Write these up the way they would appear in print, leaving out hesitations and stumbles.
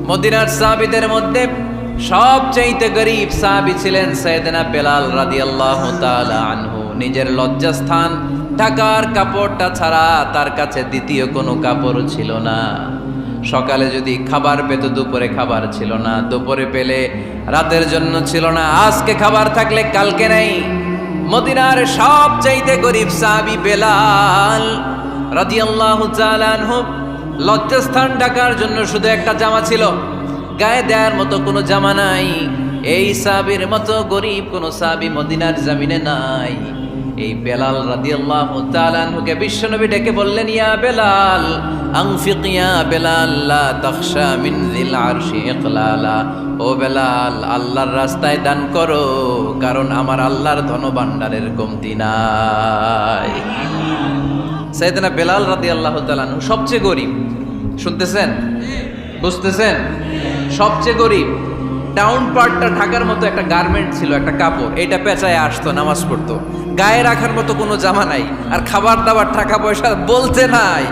মদিনার সাহাবীদের মধ্যে সবচাইতে গরীব সাহাবী ছিলেন সাইয়েদনা বেলাল রাদিয়াল্লাহু তাআলা আনহু। নিজের লজ্জাস্থান ঢাকার কাপড়টা ছাড়া তার কাছে দ্বিতীয় কোনো কাপড় ছিল না। সকালে যদি খাবার পেত, দুপুরে খাবার ছিল না, দুপুরে পেলে রাতের জন্য ছিল না, আজকে খাবার থাকলে কালকে নেই। মদিনার সবচাইতে গরীব সাহাবী বেলাল রাদিয়াল্লাহু তাআলা আনহু, লজ্জাস্থান ঢাকার জন্য শুধু একটা জামা ছিল, গায়ে দেওয়ার মতো কোনো জামা নাই। এই সাহাবীর মতো গরীব কোনো সাহাবী মদিনার জমিনে নাই। এই বেলাল রাদিয়াল্লাহু তাআলা আনহুকে বিশ্বনবী ডেকে বললেন, ইয়া বেলাল আনফিক ইয়া বেলাল লা তাখশা মিন যিল আরশি ইকলালা। ও বেলাল, আল্লাহর রাস্তায় দান করো, কারণ আমার আল্লাহর ধনভাণ্ডারের কমতি নাই। সাইয়েদনা বেলাল রাদিয়াল্লাহু তাআলা আনহু সবচেয়ে গরীব। শুনতেছেন? বুঝতেছেন? সবচেয়ে গরীব। টাউন পার্টটা ঢাকার মতো একটা গার্মেন্ট ছিল, একটা কাপড়, এটা পেঁচায় আসতো, নামাজ পড়তো। গায়ে রাখার মতো কোনো জামা নাই, আর খাবার দাবার টাকা পয়সা বলতে নাই।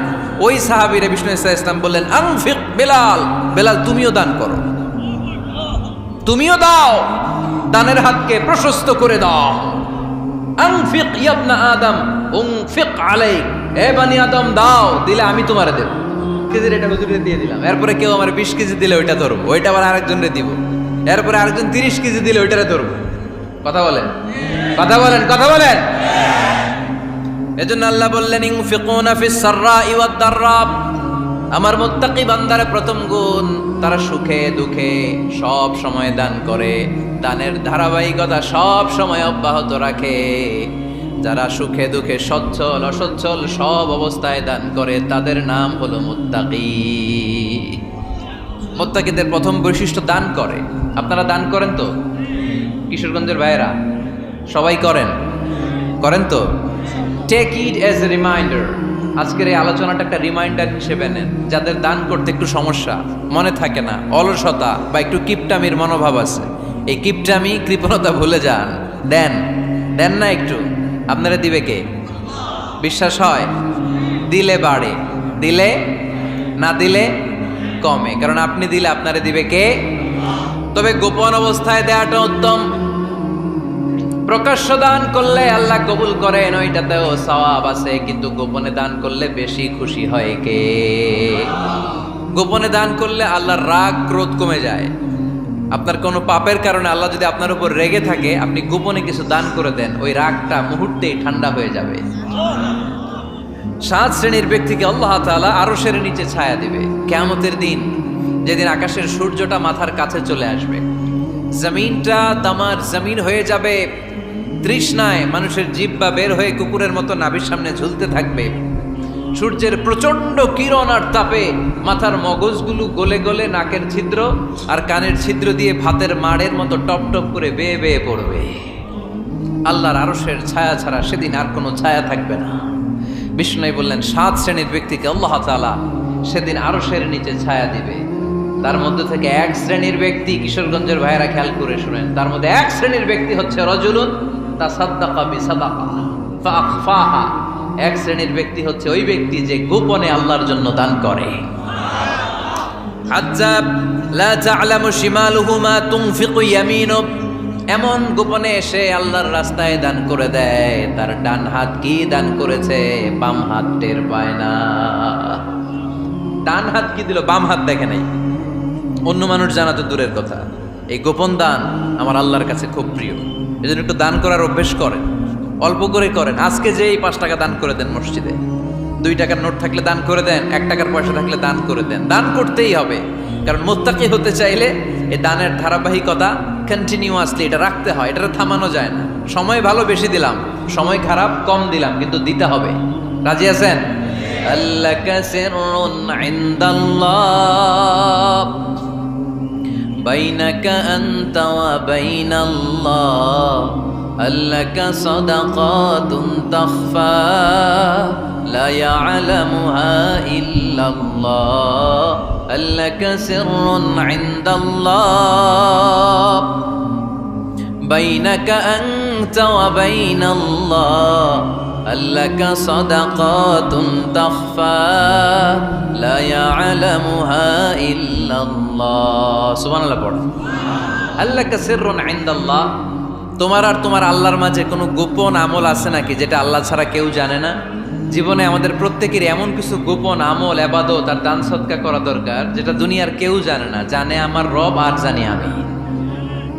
ওই সাহাবীরে বিষ্ণু ইসলাম বললেন, আনফিক বেলাল, বেলাল তুমিও দান করো, তুমিও দাও, দানের হাতকে প্রশস্ত করে দাও। আনফিক ইয়া ইবনা আদম উনফিক আলাইক, এ বনি আদম দাও, দিলে আমি তোমারে দেব। কেজির এটা হুজুরে দিয়ে দিলাম, এরপরে কেউ আমার 20 কেজি দিলে ওইটা ধরবো, ওইটা আবার আরেকজনরে দিব, এরপরে আরেকজন 30 কেজি দিলে ওইটারে ধরবো। কথা বলেন, কথা বলেন, কথা বলেন। এজন্য আল্লাহ বললেন, ইনফিকুনা ফিস সাররাই ওয়াদ দাররা। আমার মুত্তাকি বান্দার প্রথম গুণ, তারা সুখে দুঃখে সব সময় দান করে, দানের ধারাবাহিকতা সব সময় অব্যাহত রাখে। যারা সুখে দুঃখে সচ্ছল অসচ্ছল সব অবস্থায় দান করে, তাদের নাম হলো মুত্তাকি। মুত্তাকিদের প্রথম বৈশিষ্ট্য দান করে। আপনারা দান করেন তো? কিশোরগঞ্জের ভাইয়েরা সবাই করেন? করেন তো? Take it as a reminder. আজকের এই আলোচনাটা একটা রিমাইন্ডার হিসেবে নেন। যাদের দান করতে একটু সমস্যা, মনে থাকে না, অলসতা বা একটু কিপটামির মনোভাব আছে, এই কিপটামি কৃপণতা ভুলে যান, দেন। দেন না একটু, আপনারা দিবে কে? বিশ্বাস হয়? দিলে বাড়ে, দিলে না দিলে কমে, কারণ আপনি দিলে আপনারে দিবে কে? তবে গোপন অবস্থায় দেওয়াটা উত্তম। প্রকাশ্য দান করলে আল্লাহ কবুল করেন, ওইটাতেও সওয়াব আছে, কিন্তু গোপনে দান করলে বেশি খুশি হয় কে? গোপনে দান করলে আল্লাহর রাগ ক্রোধ কমে যায়। আপনার কোনো পাপের কারণে আল্লাহ যদি আপনার উপর রেগে থাকে, আপনি গোপনে কিছু দান করে দেন, ওই রাগটা মুহূর্তেই ঠান্ডা হয়ে যাবে। 7 শ্রেণীর ব্যক্তিকে আল্লাহ তাআলা আরশের নিচে ছায়া দিবে কিয়ামতের দিন, যেদিন আকাশের সূর্যটা মাথার কাছে চলে আসবে, জমিনটা তামার জমিন হয়ে যাবে, তৃষ্ণায় মানুষের জিহ্বা বের হয়ে কুকুরের মতো নাভির সামনে ঝুলতে থাকবে। সূর্যের প্রচন্ড কিরণ আর তাপে মাথার মগজগুলো গলে গলে নাকের ছিদ্র আর কানের ছিদ্র দিয়ে ভাতের মাড়ের মতো টপ টপ করে বেয়ে বেয়ে পড়বে। আল্লাহর আরশের ছায়া ছাড়া সেদিন আর কোনো ছায়া থাকবে না। বিষ্ণু বললেন, 7 শ্রেণীর ব্যক্তিকে আল্লাহ তাআলা সেদিন আরশের নিচে ছায়া দিবে। তার মধ্যে থেকে 1 শ্রেণীর ব্যক্তি, কিশোরগঞ্জের ভাইয়েরা খেয়াল করে শুনেন, তার মধ্যে 1 শ্রেণীর ব্যক্তি হচ্ছে রাজুলুন তাসাদ্দাকা বিসাদাকা ফাআখফাহা। 1 শ্রেণীর ব্যক্তি হচ্ছে ওই ব্যক্তি যে গোপনে আল্লাহর জন্য দান করে। আযাব লা তা'লামু শিমালুহু মা তুনফিকু ইয়ামিনু, এমন গোপনে এসে আল্লাহর রাস্তায় দান করে দেয়, তার ডান হাত কি দান করেছে বাম হাত টের পায় না। ডান হাত কি দিল, বাম হাত দেখে নাই। অন্য মানুষ জানা তো দূরের কথা, এই গোপন দান আমার আল্লাহর কাছে খুব প্রিয়। এজন্য একটু দান করার অভ্যেস করেন, অল্প করে করেন। আজকে যে এই 5 টাকা দান করে দেন মসজিদে, 2 টাকার নোট থাকলে দান করে দেন, 1 টাকার পয়সা থাকলে দান করে দেন। দান করতেই হবে, কারণ মুত্তাকি হতে চাইলে এই দানের ধারাবাহিকতা কন্টিনিউয়াসলি এটা রাখতে হয়, এটা থামানো যায় না। সময় ভালো বেশি দিলাম, সময় খারাপ কম দিলাম, কিন্তু দিতে হবে। রাজি আছেন? আল্লাকা সিররুন ইনদাল্লাহ বাইনাকা আনতা ওয়া বাইনাল্লাহ, আল্লাকা সাদাকাতুন তাখফা লা ইয়ালামুহা ইল্লাল্লাহ, আল্লাকা সিররুন ইনদাল্লাহ বাইনাকা আনতা ওয়া বাইনাল্লাহ আল্লাকা সাদাকাতুন তাখফা লা ইয়ালামুহা ইল্লাল্লাহ। সুবহানাল্লাহ পড়ো। আল্লাকা সিররুন ইনদাল্লাহ, তোমার আর তোমার আল্লাহর মাঝে কোনো গোপন আমল আছে নাকি যেটা আল্লাহ ছাড়া কেউ জানে না? জীবনে আমাদের প্রত্যেকের এমন কিছু গোপন আমল, ইবাদত আর দান সদকা করা দরকার যেটা দুনিয়ার কেউ জানে না, জানে আমার রব আর জানি আমি।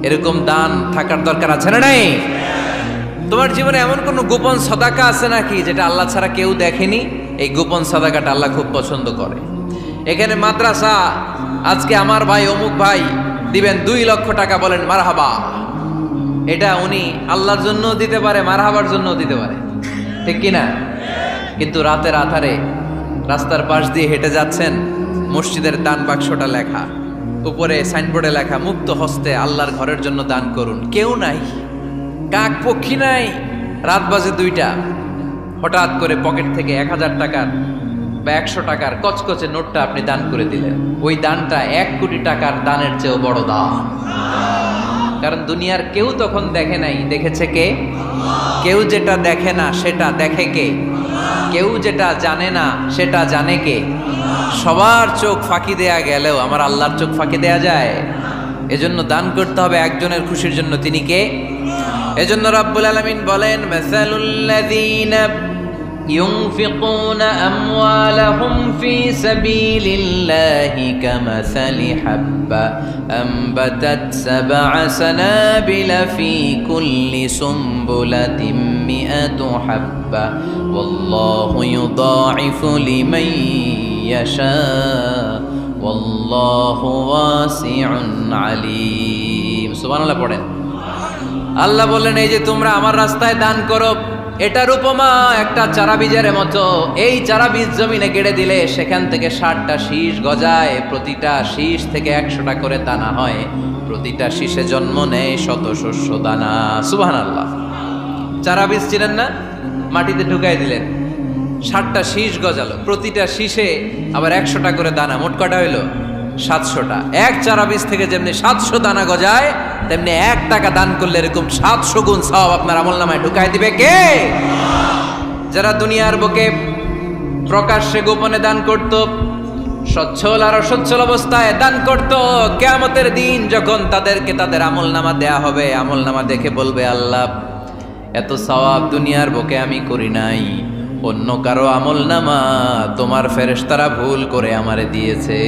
এরকম দান থাকার দরকার আছে না নাই? তোমার জীবনে এমন কোনো গোপন সাদাকা আছে নাকি যেটা আল্লাহ ছাড়া কেউ দেখেনি? এই গোপন সাদাকাটা আল্লাহ খুব পছন্দ করে। এখানে মাদ্রাসা, আজকে আমার ভাই অমুক ভাই দিবেন 2 লক্ষ টাকা, বলেন মারহাবা। এটা উনি আল্লাহর জন্য দিতে পারে, মারহাবার জন্য দিতে পারে, ঠিক কিনা? কিন্তু রাতের আধারে রাস্তার পাশ দিয়ে হেঁটে যাচ্ছেন, মসজিদের দান বাক্সটা লেখা, উপরে সাইনবোর্ডে লেখা মুক্ত হস্তে আল্লাহর ঘরের জন্য দান করুন। কেউ নাই, কাক পক্ষী নাই, রাত বাজে 2টা, হঠাৎ করে পকেট থেকে 1000 টাকার বা 100 টাকার কচকচে নোটটা আপনি দান করে দিলেন। ওই দানটা 1 কোটি টাকার দানের চেয়েও বড় দান। কারণ দুনিয়ার কেউ তখন দেখে নাই, দেখেছে কে? কেউ যেটা দেখে না সেটা দেখে কে? কেউ যেটা জানে না সেটা জানে কে? সবার চোখ ফাঁকি দেয়া গেলেও আমার আল্লাহর চোখ ফাঁকি দেয়া যায়? এজন্য দান করতে হবে একজনের খুশির জন্য, তিনি কে? এজন্য রাব্বুল আলামিন বলেন, মাসালুল্লাযীনা ইউনফিকুনা আমওয়ালাহুম ফি সাবিলিল্লাহি কামাসালি হাব্বা আমবাতাত সাবআ সানাবিলা ফি কুল্লি সুমবুলাতিন মিআতু হাব্বা ওয়াল্লাহু ইউদাঈফু লিমান ইয়াশা ওয়াল্লাহু ওয়াসিউন আলীম। সুবহানাল্লাহ পড়েন। আল্লাহ বললেন, এই যে তোমরা আমার রাস্তায় দান করো, এটার উপমা একটা চারা বীজের মতো। এই চারা বীজ জমিনে গেড়ে দিলে সেখান থেকে 60টা শীষ গজায়, প্রতিটা শীষ থেকে 100টা করে দানা হয়, প্রতিটা শীষে জন্ম নেয় শত শস্য দানা। সুবহানাল্লাহ। চারা বীজ ছিলেন না, মাটিতে ঢুকাই দিলেন, 60টা শীষ গজালো, প্রতিটা শীষে আবার 100টা করে দানা, মোট কটা হইলো? 700টা। এক চারা বীজ থেকে যেমনি 700 দানা গজায়, তেমনি 1 টাকা দান করলে এরকম 700 গুণ সওয়াব আপনার আমলনামায় ঢুকাই দিবে কে? যারা দুনিয়ার বুকে প্রকাশ্যে গোপনে দান করত, সচ্ছল আর অসচ্ছল অবস্থায় দান করত, কিয়ামতের দিন যখন তাদেরকে তাদের আমলনামা দেয়া হবে, আমলনামা দেখে বলবে, আল্লাহ এত সওয়াব দুনিয়ার বুকে আমি করি নাই, অন্য কারো আমলনামা তোমার ফেরেশতারা ভুল করে আমারে দিয়েছে।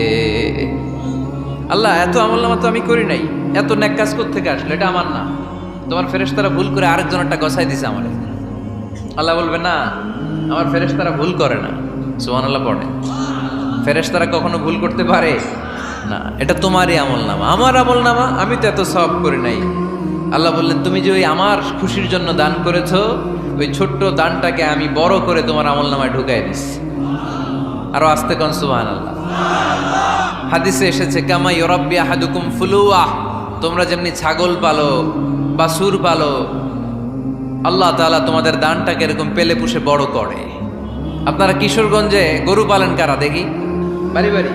আল্লাহ এত আমলনামা তো আমি করি নাই, এত নেক কাজ কোত্থেকে আসলো? এটা আমার না, তোমার ফেরেশতারা ভুল করে আরেকজনেরটা গছাই দিছে আমারে। আল্লাহ বলবে, না, আমার ফেরেশতারা ভুল করে না। সুবহানাল্লাহ পড়ে। ফেরেশতারা কখনো ভুল করতে পারে না, এটা তোমারই আমলনামা, আমার আমলনামা, আমি তো এত সওয়াব করি নাই। আল্লাহ বললেন, তুমি যে ওই আমার খুশির জন্য দান করেছো, ওই ছোট্ট দানটাকে আমি বড় করে তোমার আমলনামায় ঢুকাই দিচ্ছি। আরো আস্তে কোন সুবহানাল্লাহ। হাদিসে এসেছে, কামা ইউরাব্বি আহাদুকুম ফুলুয়া, তোমরা যেমনি ছাগল পালো, বাছুর পালো, আল্লাহ তাআলা তোমাদের দানটাকে এরকম পেলে পুষে বড় করে। আপনারা কিশোরগঞ্জে গরু পালেন কারা দেখি? বাড়ি বাড়ি,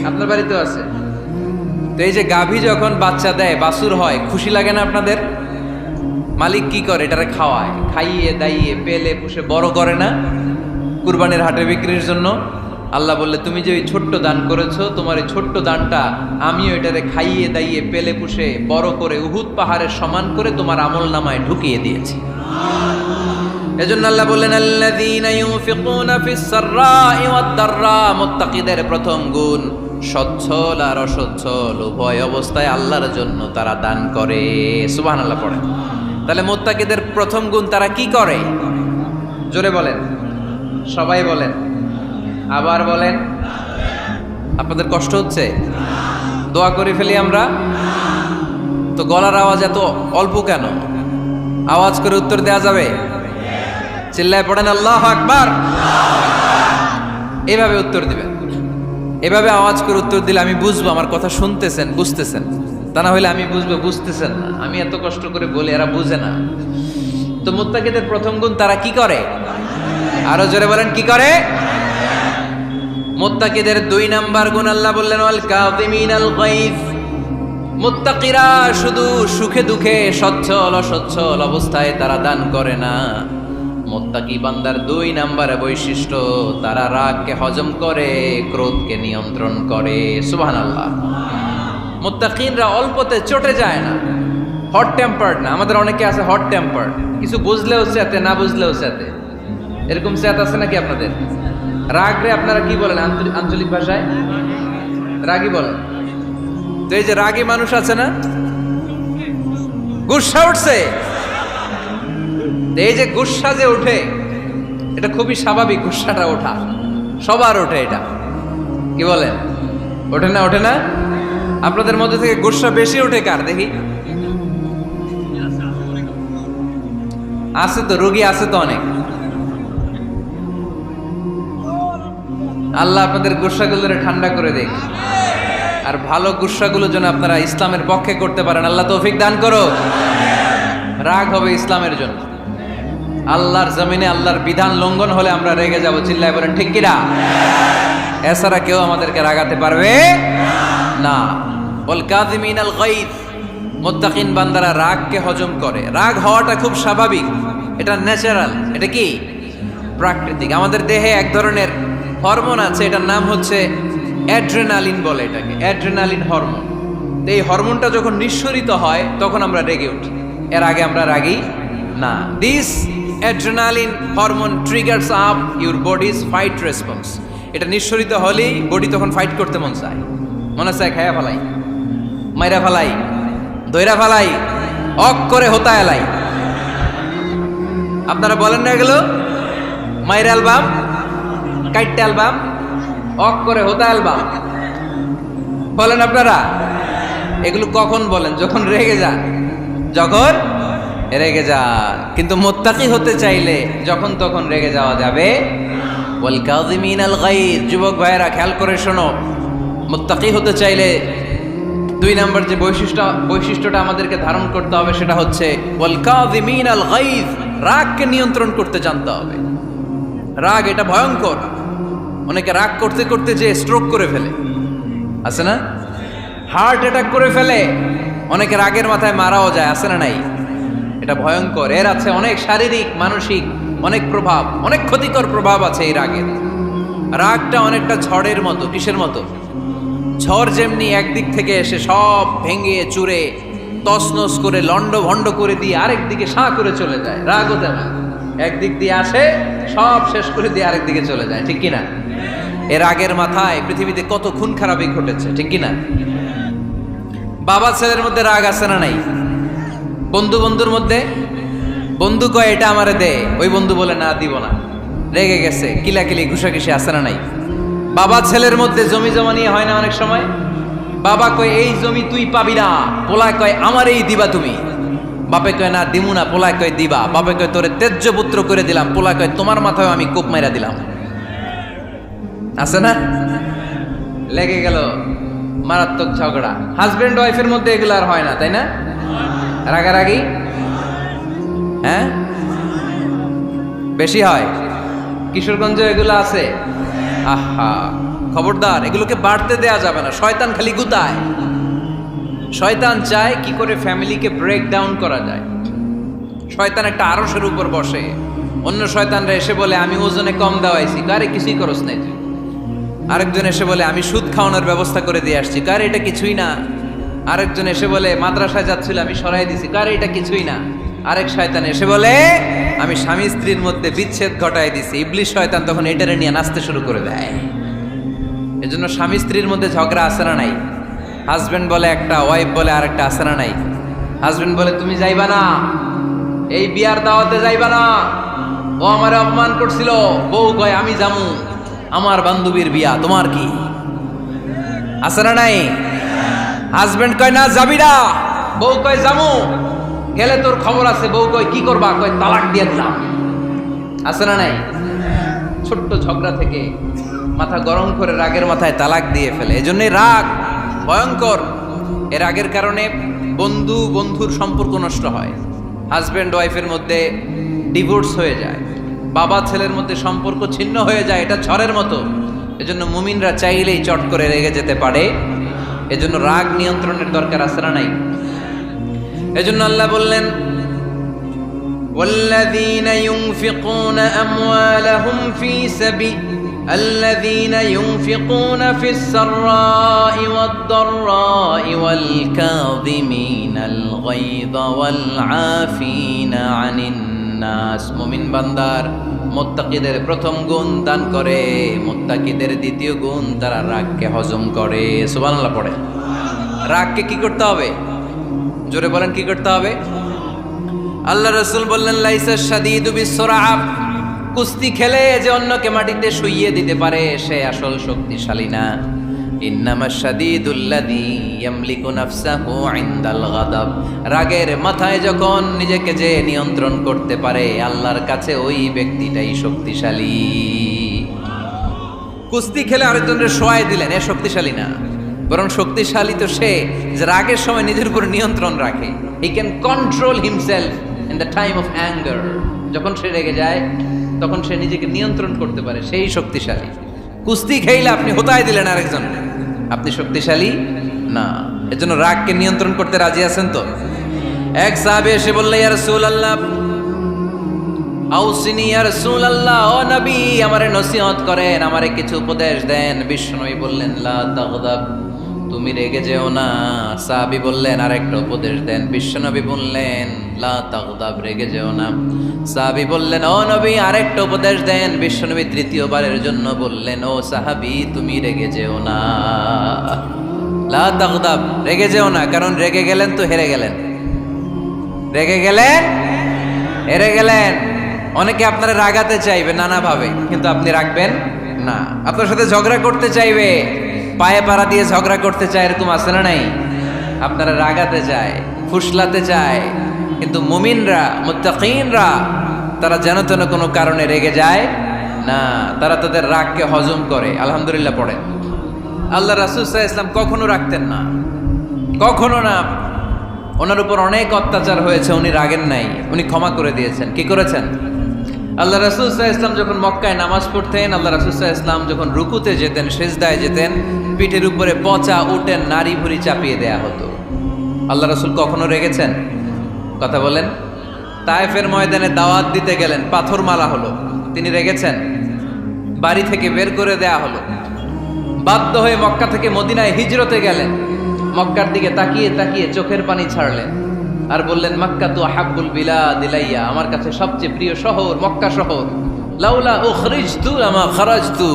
আপনার বাড়িতেও আছে। তো এই যে গাভী যখন বাচ্চা দেয়, বাছুর হয়, খুশি লাগে না আপনাদের? মালিক কি করে? এটারে খাওয়ায়, খাইয়ে দাইয়ে পেলে পুষে বড় করে না কুরবানির হাটে বিক্রির জন্য। আল্লাহ বললে, তুমি যে ওই ছোট্ট দান করেছো, তোমার এই ছোট্ট দানটা আমিও এটারে খাইয়ে দাইয়ে পেলে পুষে বড় করে উহুদ পাহাড়ের সমান করে তোমার আমলনামায় ঢুকিয়ে দিয়েছি। এজন্য আল্লাহ বললেন, আল্লাযীনা ইউনফিকুনা ফিস সাররাই ওয়াদ দাররা, মুত্তাকিদের প্রথম গুণ সচ্ছল আর অসচ্ছল উভয় অবস্থায় আল্লাহর জন্য তারা দান করে। সুবহানাল্লাহ পড়ে। তাহলে মুত্তাকিদের প্রথম গুণ, তারা কি করে? জোরে বলেন, সবাই বলেন, আবার বলেন। আপনাদের কষ্ট হচ্ছে? দোয়া করে ফেলি আমরা তো। গলার আওয়াজ এত অল্প কেন? আওয়াজ করে উত্তর দেয়া যাবে? চিল্লায় পড়েন আল্লাহু আকবার। এভাবে উত্তর দিবেন, এভাবে আওয়াজ করে উত্তর দিলে আমি বুঝবো আমার কথা শুনতেছেন, বুঝতেছেন। তা না হলে আমি বুঝবো বুঝতেছেন না, আমি এত কষ্ট করে বলি এরা বুঝে না। তো মুত্তাকিদের প্রথম গুণ, তারা কি করে? আরো জোরে বলেন, কি করে? মুত্তাকিদের 2 নাম্বার গুণ আল্লাহ বললেন, ওয়াল কাযিমিনাল গায়জ। মুত্তাকিরা শুধু সুখে দুঃখে, সচ্ছল অসচ্ছল অবস্থায় তারা দান করে না, মুত্তাকি বান্দার 2 নম্বরে বৈশিষ্ট্য, তারা রাগকে হজম করে, ক্রোধকে নিয়ন্ত্রণ করে। সুবহানাল্লাহ। মুত্তাকিনরা অল্পতে চটে যায় না, হট টেম্পার্ড না। আমাদের অনেকে আছে হট টেম্পার্ড, কিছু বুঝলেও চেতে, না বুঝলেও চেতে। এরকম চেত আছে নাকি আপনাদের? রাগরে আপনারা কি বলেন আঞ্চলিক ভাষায়? রাগী বলেন। তো এই যে রাগী মানুষ আছে না, গুসা উঠছে, এই যে গুসা যে ওঠে, এটা খুবই স্বাভাবিক। গুসাটা ওঠা সবার ওঠে, এটা কি বলেন? ওঠে না? ওঠে না? আপনাদের মধ্যে থেকে গুসা বেশি ওঠে কার দেখি? আছে তো, রোগী আছে তো অনেক। আল্লাহ আপনাদের গুসাগুলোরে ঠান্ডা করে দেখ, আর ভালো গুসাগুলো যেন আপনারা ইসলামের পক্ষে করতে পারেন। আল্লাহ তৌফিক দান করো। রাগ হবে ইসলামের জন্য। আল্লাহর জমিনে আল্লাহর বিধান লঙ্ঘন হলে আমরা রেগে যাব। চিল্লায় বলেন ঠিক কিনা? এছাড়া কেউ আমাদেরকে রাগাতে পারবে না। ওয়াল কাযিমিনাল গায়জ, মুত্তাকিন বান্দারা রাগকে হজম করে। রাগ হওয়াটা খুব স্বাভাবিক, এটা ন্যাচারাল, এটা কি প্রাকৃতিক। আমাদের দেহে এক ধরনের হরমোন আছে, এটার নাম হচ্ছে অ্যাড্রেনালিন বলে এটাকে, অ্যাড্রেনালিন হরমোন। এই হরমোনটা যখন নিঃসরিত হয় তখন আমরা রেগে উঠি, এর আগে আমরা রাগি না। This adrenaline hormone triggers up your bodies fight response. এটা নিঃসরিত হলেই বডি তখন ফাইট করতে মন চায়, মনে চায় খায়া ফেলাই, মাইরা ফেলাই, দইরা ফেলাই, অক করে হোতা এলাই। আপনারা বলেন না এগুলো? মাইরা অ্যালবাম, কাইটটা অ্যালবাম, অক করে হোতা অ্যালবাম বলেন আপনারা? এগুলো কখন বলেন? যখন রেগে যান, যখন রেগে যান। কিন্তু মুত্তাকি হতে চাইলে যখন তখন রেগে যাওয়া যাবে। ওয়াল কাযিমিনাল গায়জ, যুবক ভাইয়েরা খেয়াল করে শোনো, মুত্তাকি হতে চাইলে 2 নম্বর যে বৈশিষ্ট্যটা আমাদেরকে ধারণ করতে হবে সেটা হচ্ছে ওয়াল কাযিমিনাল গায়জ, রাগকে নিয়ন্ত্রণ করতে জানতে হবে। রাগ এটা ভয়ঙ্কর। অনেকে রাগ করতে করতে যে স্ট্রোক করে ফেলে, আছে না? হার্ট অ্যাটাক করে ফেলে। অনেকে রাগের মাথায় মারাও যায়, আছে না নাই? এটা ভয়ঙ্কর। এর আছে অনেক শারীরিক, মানসিক অনেক প্রভাব, অনেক ক্ষতিকর প্রভাব আছে এই রাগের। রাগটা অনেকটা ঝড়ের মতো। কিসের মতো? ঝড় যেমনি একদিক থেকে এসে সব ভেঙে চুরে তছনছ করে লন্ড ভন্ড করে দিয়ে আরেক দিকে সাঁ করে চলে যায়, রাগও তেমন একদিক দিয়ে আসে সব শেষ করে দিয়ে আরেক দিকে চলে যায়, ঠিক কিনা? এর রাগের মাথায় পৃথিবীতে কত খুন খারাপি ঘটেছে, ঠিক কিনা? বাবা ছেলের মধ্যে রাগ আছে না নাই? বন্ধু বন্ধুর মধ্যে, বন্ধু কয় এটা আমারে দে, ওই বন্ধু বলে না দিব না, রেগে গেছে, কিলাকিলি ঘুষাঘুষি আছে না নাই? বাবা ছেলের মধ্যে জমি জমা নিয়ে হয় না অনেক সময়? বাবা কয় এই জমি তুই পাবি না, পোলায় কয় আমার এই দিবা তুমি। বাপে কয় না দিমু না, পোলায় কয় দিবা। বাপে কয় তোরে তেজ্য পুত্র করে দিলাম, পোলায় কয় তোমার মাথায় আমি কোপ মাইরা দিলাম। আছে না? লেগে গেল, মারাত্মক ঝগড়া। হাজবেন্ড ওয়াইফের মধ্যে এগুলো আর হয় না, তাই না? রাগারাগি হ্যাঁ বেশি হয়। কিশোরগঞ্জে এগুলো আছে। আহা, খবরদার, এগুলোকে বাড়তে দেয়া যাবে না। শয়তান খালি গুতায়। শয়তান চায় কি করে ফ্যামিলিকে ব্রেক ডাউন করা যায়। শয়তান একটা আরশের উপর বসে, অন্য শয়তানরা এসে বলে আমি ওজনে কম দেওয়াইছি, কারে কিছুই করস নাই তুই। আরেকজন এসে বলে আমি সুদ খাওয়ানোর ব্যবস্থা করে দিয়ে আসছি, কারে এটা কিছুই না। আরেকজন এসে বলে মাদ্রাসায় যাচ্ছিল আমি সরাই দিছি, কারে এটা কিছুই না। আরেক শয়তান এসে বলে আমি স্বামী স্ত্রীর মধ্যে বিচ্ছেদ ঘটাই দিছি। ইবলিশ শয়তান তখন এটারে নিয়ে নাচতে শুরু করে দেয়। এজন্য স্বামী স্ত্রীর মধ্যে ঝগড়া আছে না নাই? হাজবেন্ড বলে একটা, ওয়াইফ বলে আরেকটা, আছে না নাই? হাজবেন্ড বলে তুমি যাইবা না, এই বিয়ার দাওয়াতে যাইবা না, ও আমারে অপমান করছিল। বউ কয় আমি যামু, আমার বান্ধবীর বিয়া, তোমার কি? আছে না নাই? হাজবেন্ড কয় না যাবি না, বউ কয় যামু, গেলে তোর খবর আছে। বউ কয় কি করবা? কয় তালাক দিয়ে দিলাম। আছে না নাই? ছোট্ট ঝগড়া থেকে মাথা গরম করে রাগের মাথায় তালাক দিয়ে ফেলে। এজন্যই রাগ ভয়ঙ্কর। এর রাগের কারণে বন্ধু বন্ধুর সম্পর্ক নষ্ট হয়, হাজব্যান্ড ওয়াইফের মধ্যে ডিভোর্স হয়ে যায়, বাবা ছেলের মধ্যে সম্পর্ক ছিন্ন হয়ে যায়। এটা ঝড়ের মতো। এজন্য মুমিনরা চাইলেই চট করে রেগে যেতে পারে। এজন্য রাগ নিয়ন্ত্রণের দরকার আছে না নাই? এজন্য আল্লাহ বললেন والذين ينفقون أموالهم في سبيل الذين ينفقون في السراء والضراء والكاظمين الغيظ والعافين عن الناس মুমিন বান্দার মুত্তাকিদের প্রথম গুণ দান করে, মুত্তাকিদের দ্বিতীয় গুণ তারা রাগকে হজম করে। সুবহানাল্লাহ পড়ে। রাগকে কি করতে হবে? জোরে বলেন, কি করতে হবে? আল্লাহ রাসূল বললেন লাইসা শাদীদু বিসরাআ, কুস্তি খেলে যে অন্যকে মাটিতে শুইয়ে দিতে পারে সে আসল শক্তিশালী না। ইন্নামা শাদীদুল্লাযী ইয়ামলিকু নাফসাহু ইনদাল গাদাব, রাগের মাথায় যখন নিজেকে যে নিয়ন্ত্রণ করতে পারে আল্লাহর কাছে ওই ব্যক্তিটাই শক্তিশালী। কুস্তি খেলে আরেকজনের শোয়াই দিলেন, এ শক্তিশালী না, বরং শক্তিশালী তো সে যে রাগের সময় নিজের উপর নিয়ন্ত্রণ রাখে। He can control himself in the time of anger. যখন সে রেগে যায় তখন সে নিজেকে নিয়ন্ত্রণ করতে পারে, সেই শক্তিশালী। কুস্তি খেইলে আপনি হোতায় দিলেন আরেকজন, আপনি শক্তিশালী না। এজন্য রাগকে নিয়ন্ত্রণ করতে রাজি আছেন তো? এক সাহাবী এসে বললেন ইয়া রাসূলুল্লাহ আউসিনি ইয়া রাসূলুল্লাহ, ও নবী আমারে নসিহত করেন, আমারে কিছু উপদেশ দেন। বিশ্বনবী বললেন লা তাগদাব, তুমি রেগে যেও না। সাহাবী বললেন আরেকটা উপদেশ দেন। বিশ্বনবী বললেন লা তাগদাব, রেগে যেও না। সাহাবী বললেন ও নবী আরেকটা উপদেশ দেন। বিশ্বনবী তৃতীয়বারের জন্য বললেন ও সাহাবী তুমি রেগে যেও না, লা তাগদাব, রেগে যেও না। কারণ রেগে গেলেন তো হেরে গেলেন, রেগে গেলেন হেরে গেলেন। অনেকে আপনারা রাগাতে চাইবে নানাভাবে, কিন্তু আপনি রাখবেন না। আপনার সাথে ঝগড়া করতে চাইবে, পায়ে পাড়া দিয়ে ঝগড়া করতে চায়, এরকম আছে না নাই? আপনারা রাগাতে চায়, ফুসলাতে চায়, কিন্তু মুমিনরা মুত্তাকিনরা তারা যেন তেন কোনো কারণে রেগে যায় না, তারা তাদের রাগকে হজম করে। আলহামদুলিল্লাহ পড়েন। আল্লাহ রাসূল সাল্লাল্লাহু আলাইহি ওয়াসাল্লাম কখনো রাখতেন না, কখনো না। ওনার উপর অনেক অত্যাচার হয়েছে, উনি রাগেন নাই, উনি ক্ষমা করে দিয়েছেন। কি করেছেন? আল্লাহ রাসূল সাল্লাল্লাহু আলাইহি ওয়াসাল্লাম যখন মক্কায় নামাজ পড়তেন, আল্লাহ রাসূল সাল্লাল্লাহু আলাইহি ওয়াসাল্লাম যখন রুকুতে যেতেন, সিজদায় যেতেন, পিঠের উপরে পচা উটের নাড়ি ভুঁড়ি চাপিয়ে দেয়া হতো। আল্লাহ রাসূল কখনো রেগেছেন? কথা বলেন। তায়েফের ময়দানে দাওয়াত দিতে গেলেন, পাথর মারা হলো, তিনি রেগেছেন? বাড়ি থেকে বের করে দেয়া হলো, বাধ্য হয়ে মক্কা থেকে মদিনায় হিজরতে গেলেন। মক্কার দিকে তাকিয়ে তাকিয়ে চোখের পানি ছাড়লেন আর বললেন মক্কা তু আহাব্বুল বিলাদ ইলাইয়া, আমার কাছে সবচেয়ে প্রিয় শহর মক্কা শহর। লাউলা উখরিজতু লামা খারাজতু,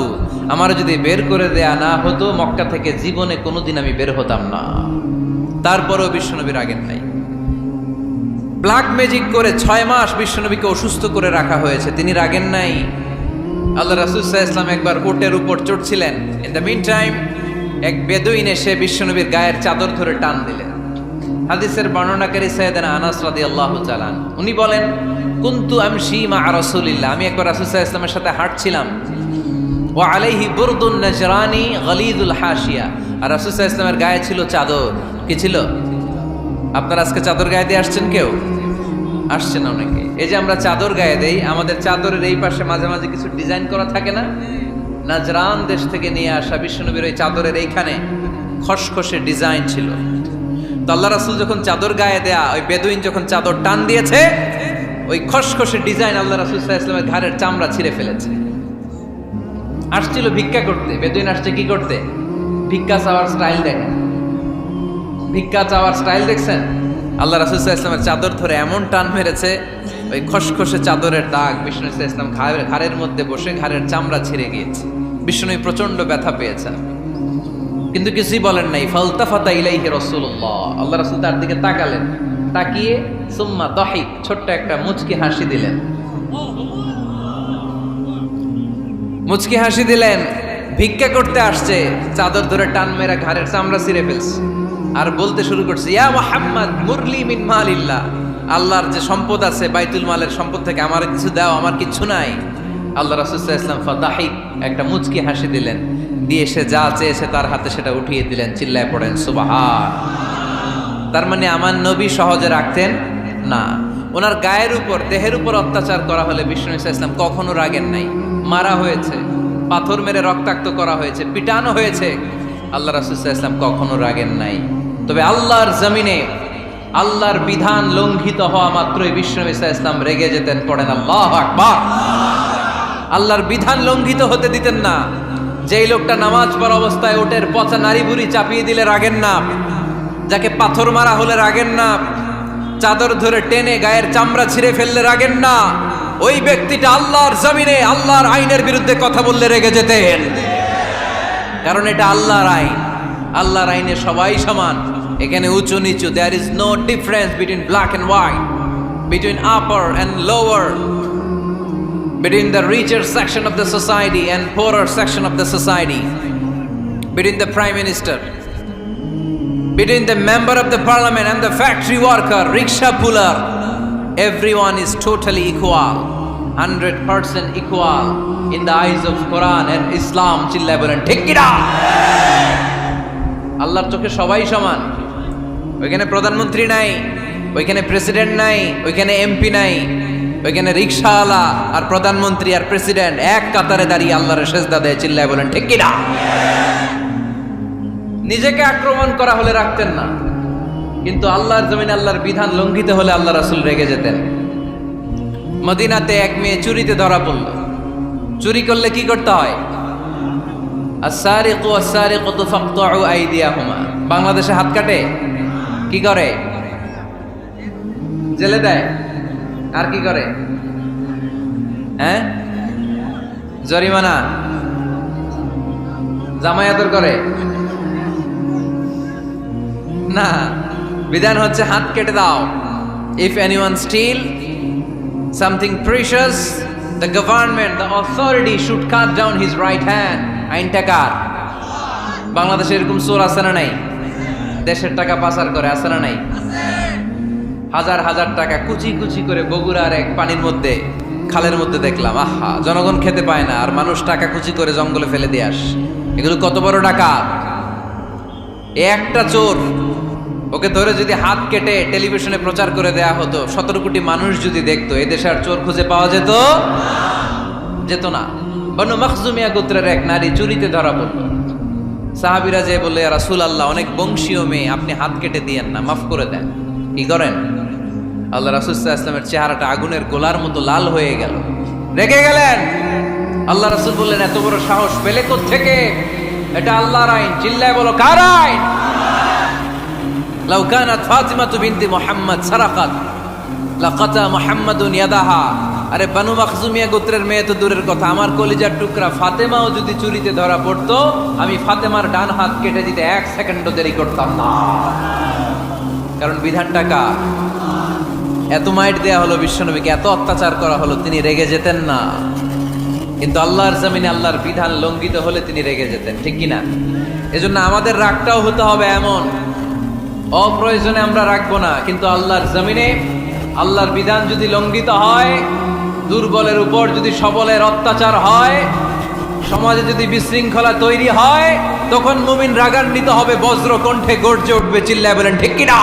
আমার যদি বের করে দেয়া না হতো মক্কা থেকে জীবনে কোনোদিন আমি বের হতাম না। তারপরেও বিশ্বনবী রাগেন নাই। ব্ল্যাক ম্যাজিক করে 6 মাস বিশ্বনবীকে অসুস্থ করে রাখা হয়েছে, তিনি রাগেন নাই। আল্লাহ রাসূল সাল্লাল্লাহু আলাইহি ওয়াসাল্লাম একবার উটের উপর চড়ছিলেন। ইন দ্য মিন টাইম এক বেদুইন এসে বিশ্বনবীর গায়ের চাদর ধরে টান দিলেন। হাদিসের বর্ণনাকারী সাইয়েদনা আনাস রাদিয়াল্লাহু তাআলা উনি বলেন কুনতু আমশি মা রাসূলিল্লাহ, আমি একবার রাসূল সাল্লাল্লাহু আলাইহি ওয়াসাল্লামের সাথে হাঁটছিলাম। ওয়া আলাইহি বুরদুন নাজরানি গলিদুল হাশিয়া, আর রাসূল সাল্লাল্লাহু আলাইহি ওয়াসাল্লামের গায়ে ছিল চাদর। কি ছিল? আপনারা আজকে চাদর গায়ে দিয়ে আসছেন? কেউ আসছেন? অনেকে। এই যে আমরা চাদর গায়ে দেই, আমাদের চাদরের এই পাশে মাঝে মাঝে কিছু ডিজাইন করা থাকে না? নাজরান দেশ থেকে নিয়ে আসা বিশ্বনবীর ওই চাদরের এইখানে খসখসে ডিজাইন ছিল। তো আল্লাহ রাসূল যখন চাদর গায়ে দেয়া, ওই বেদুইন যখন চাদর টান দিয়েছে, ওই খসখসে ডিজাইন আল্লাহ রাসূল সাল্লাল্লাহু আলাইহি ওয়াসাল্লামের ঘাড়ের চামড়া ছিঁড়ে ফেলেছে। আসছিল ভিক্ষা করতে, বেদুইন আসছে কি করতে? ভিক্ষা চাওয়ার স্টাইল দেখেন, ভিক্ষা চাওয়ার স্টাইল দেখছেন? আল্লাহ রাসূল সাল্লাল্লাহু আলাইহি ওয়াসাল্লামের চাদর ধরে এমন টান মেরেছে, ওই খসখসে চাদরের দাগ বিষ্ণু সাল্লাল্লাহু আলাইহি ওয়াসাল্লাম ঘাড়ের মধ্যে বসে ঘাড়ের চামড়া ছিঁড়ে গিয়েছে। বিষ্ণু প্রচন্ড ব্যথা পেয়েছে, কিন্তু কিছুই বলেন নাই। ফালতাফাতা ইলাইহি রাসূলুল্লাহ, আল্লাহ রাসূল তার দিকে তাকালেন, তাকিয়ে সুম্মা দাহিক, ছোট্ট একটা মুচকি হাসি দিলেন। মুচকি হাসি দিলেন। ভিক্ষা করতে আসছে, চাদর ধরে টান মেরা ঘাড়ের চামড়া ছিঁড়ে ফেলছে, আর বলতে শুরু করছে ইয়া মুহাম্মদ মুরলি মিন মালিল্লাহ, আল্লাহর যে সম্পদ আছে বাইতুল মালের সম্পদ থেকে আমার কিছু দাও, আমার কিছু নাই। আল্লাহ রাসূল সাল্লাল্লাহু আলাইহি ওয়াসাল্লাম ফাদাহিক, একটা মুচকি হাসি দিলেন, দিয়ে সে যা চেয়েছে তার হাতে সেটা উঠিয়ে দিলেন। চিল্লায় পড়েন সুবহান। তার মানে আমার নবী সহজে রাখতেন না। ওনার গায়ের উপর, দেহের উপর অত্যাচার করা হলে বিষ্ণু সাল্লাল্লাহু আলাইহি ওয়াসাল্লাম কখনো রাগেন নাই। মারা হয়েছে, পাথর মেরে রক্তাক্ত করা হয়েছে, পিটানো হয়েছে, আল্লাহ রাসূল সাল্লাল্লাহু আলাইহি ওয়াসাল্লাম কখনো রাগেন নাই। তবে আল্লাহর জমিনে আল্লাহর বিধান লঙ্ঘিত হওয়া মাত্রই বিশ্বনবী সাল্লাল্লাহু আলাইহি ওয়াসাল্লাম রেগে যেতেন। পড়েন আল্লাহু আকবার। আল্লাহর বিধান লঙ্ঘিত হতে দিতেন না। যেই লোকটা নামাজ পড়া অবস্থায় ওটের পচা নারী বুড়ি চাপিয়ে দিলে রাগেন না, যাকে পাথর মারা হলে রাগেন না, চাদর ধরে টেনে গায়ের চামড়া ছিঁড়ে ফেললে রাগেন না, ওই ব্যক্তিটা আল্লাহর জমিনে আল্লাহর আইনের বিরুদ্ধে কথা বললে রেগে যেতেন। কারণ এটা আল্লাহর আইন। আল্লাহর আইনে সবাই সমান। এখানে উঁচু নিচু, there is no difference between black and white, between upper and lower, between the richer section of the society and poorer section of the society, between the prime minister, between the member of the parliament and the factory worker, rickshaw puller, everyone is totally equal, 100% equal in the eyes of Quran and Islam. চিল্লায় বলেন ঠিক কি না? আল্লাহর চোখে সবাই সমান। ওইখানে প্রধানমন্ত্রী নাই, ওইখানে প্রেসিডেন্ট নাই, ওইখানে এমপি নাই, ওইখানে রিকশাওয়ালা আর প্রধানমন্ত্রী আর প্রেসিডেন্ট এক কাতারে দাঁড়িয়ে আল্লাহর সেজদা দেয়। চিল্লায় বলেন ঠিক কি না? নিজেকে আক্রমণ করা হলে রাখতেন না, কিন্তু আল্লাহর জমিনে আল্লাহর বিধান লঙ্ঘিত হলে আল্লাহ রাসূল রেগে যেতেন। মদিনাতে এক মেয়ে চুরিতে ধরা পড়ল। চুরি করলে কি করতে হয়? আস-সারিকু ওয়াস-সারিকাতু ফাকতাউ আইদিয়াহুমা। বাংলাদেশে হাত কাটে, কি করে? জেলে দেয়। আর কি করে? হ্যাঁ, জরিমানা, জামায়াতর করে না। বিধান হচ্ছে হাত কেটে দাও। If anyone steal something precious, the government, the authority should cut down his right hand. আইনটা কার? বাংলাদেশে এরকম চোর আছে না নাই? দেশের টাকা পাচার করে, আছে না নাই? হাজার হাজার টাকা কুচি কুচি করে বগুড়ার এক পানির মধ্যে, খালের মধ্যে দেখলাম। আহা, জনগণ খেতে পায় না আর মানুষ টাকা কুচি করে জঙ্গলে ফেলে দিয়ে আস। এগুলো কত বড় ডাকাত! একটা চোর, ওকে ধরে যদি হাত কেটে টেলিভিশনে প্রচার করে দেয়া হতো, 17 কোটি মানুষ যদি দেখতো, এই দেশে আর চোর খুঁজে পাওয়া যেত না। বনু মখজুমিয়া গোত্রের এক নারী চুরিতে ধরা পড়ল। সাহাবীরা যে বললে, ইয়া রাসূলুল্লাহ, অনেক বংশীয় মেয়ে, আপনি হাত কেটে দিয়েন না, মাফ করে দেন। কি করেন? আল্লাহ রাসূল সাল্লাল্লাহু আলাইহি ওয়াসাল্লামের চেহারাটা আগুনের গোলার মতো লাল হয়ে গেল। রেগে গেলেন। আল্লাহ রাসূল বললেন, এত বড় সাহস পেলে কোত্থেকে? এটা আল্লাহর আইন। চিল্লায় বলো, কার আইন? লাউ কানাত ফাতিমাতু বিনতি মুহাম্মদ সারাকাত লাকাতা মুহাম্মাদুন ইয়াদাহা। আরে বানু মখজুমিয়া গোত্রের মেয়ে তো দূরের কথা, আমার কলিজার টুকরা ফাতেমাও যদি চুরিতে ধরা পড়তো, আমি ফাতেমার ডান হাত কেটে দিতে 1 সেকেন্ডও দেরি করতাম না। কারণ বিধানটা কার? এত মাইট দেয়া হলো বিশ্বনবীকে, এত অত্যাচার করা হলো, তিনি রেগে যেতেন না। কিন্তু আল্লাহর জমিনে আল্লাহর বিধান লঙ্ঘিত হলে তিনি রেগে যেতেন। ঠিক কিনা? এজন্য আমাদের রাগটাও হতে হবে এমন, অপ্রয়োজনে আমরা রাখবো না। কিন্তু আল্লাহর জমিনে আল্লাহর বিধান যদি লঙ্ঘিত হয়, দুর্বলের উপর যদি সবলের অত্যাচার হয়, সমাজে যদি বিশৃঙ্খলা তৈরি হয়, তখন মুমিন রাগান্বিত হবে, বজ্র কণ্ঠে গর্জে উঠবে। চিল্লায় বলেন ঠিক কিনা?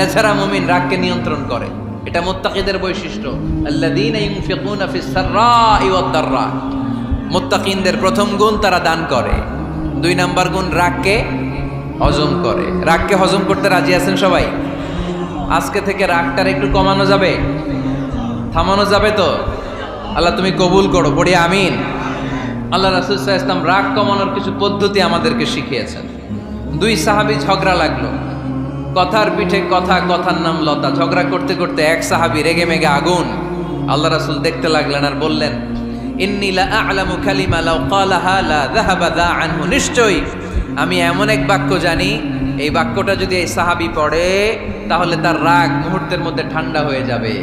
এছাড়া মুমিন রাগকে নিয়ন্ত্রণ করে। এটা মুত্তাকিদের বৈশিষ্ট্য। আল্লাযীনা ইউনফিকুনা ফিস সাররাই ওয়াদ দাররা। মুত্তাকিনদের প্রথম গুণ, তারা দান করে। 2 নাম্বার গুণ, রাগকে হজম করে। রাগকে হজম করতে রাজি আছেন সবাই? আজকে থেকে রাগটার একটু কমানো যাবে, থামানো যাবে তো? আল্লাহ তুমি কবুল করো, পড়ি আমিন। আল্লাহ রাসূল সাল্লাল্লাহু আলাইহি ওয়াসাল্লাম রাগ কমানোর কিছু পদ্ধতি আমাদেরকে শিখিয়েছেন। 2 সাহাবী ঝগড়া লাগলো, কথার পিঠে কথা, কথার নাম লতা। ঝগড়া করতে করতে এক সাহাবী রেগে মেগে আগুন। আল্লাহ রাসূল দেখতে লাগলেন আর বললেন, ইন্নী লা আ'লামু কালিমা লাউ ক্বালাহা লা যাহাবা দা আনহু। নিশ্চয়ই আমি এমন এক বাক্য জানি, এই বাক্যটা যদি এই সাহাবী পড়ে, তাহলে তার রাগ মুহূর্তের মধ্যে ঠান্ডা হয়ে যাবে।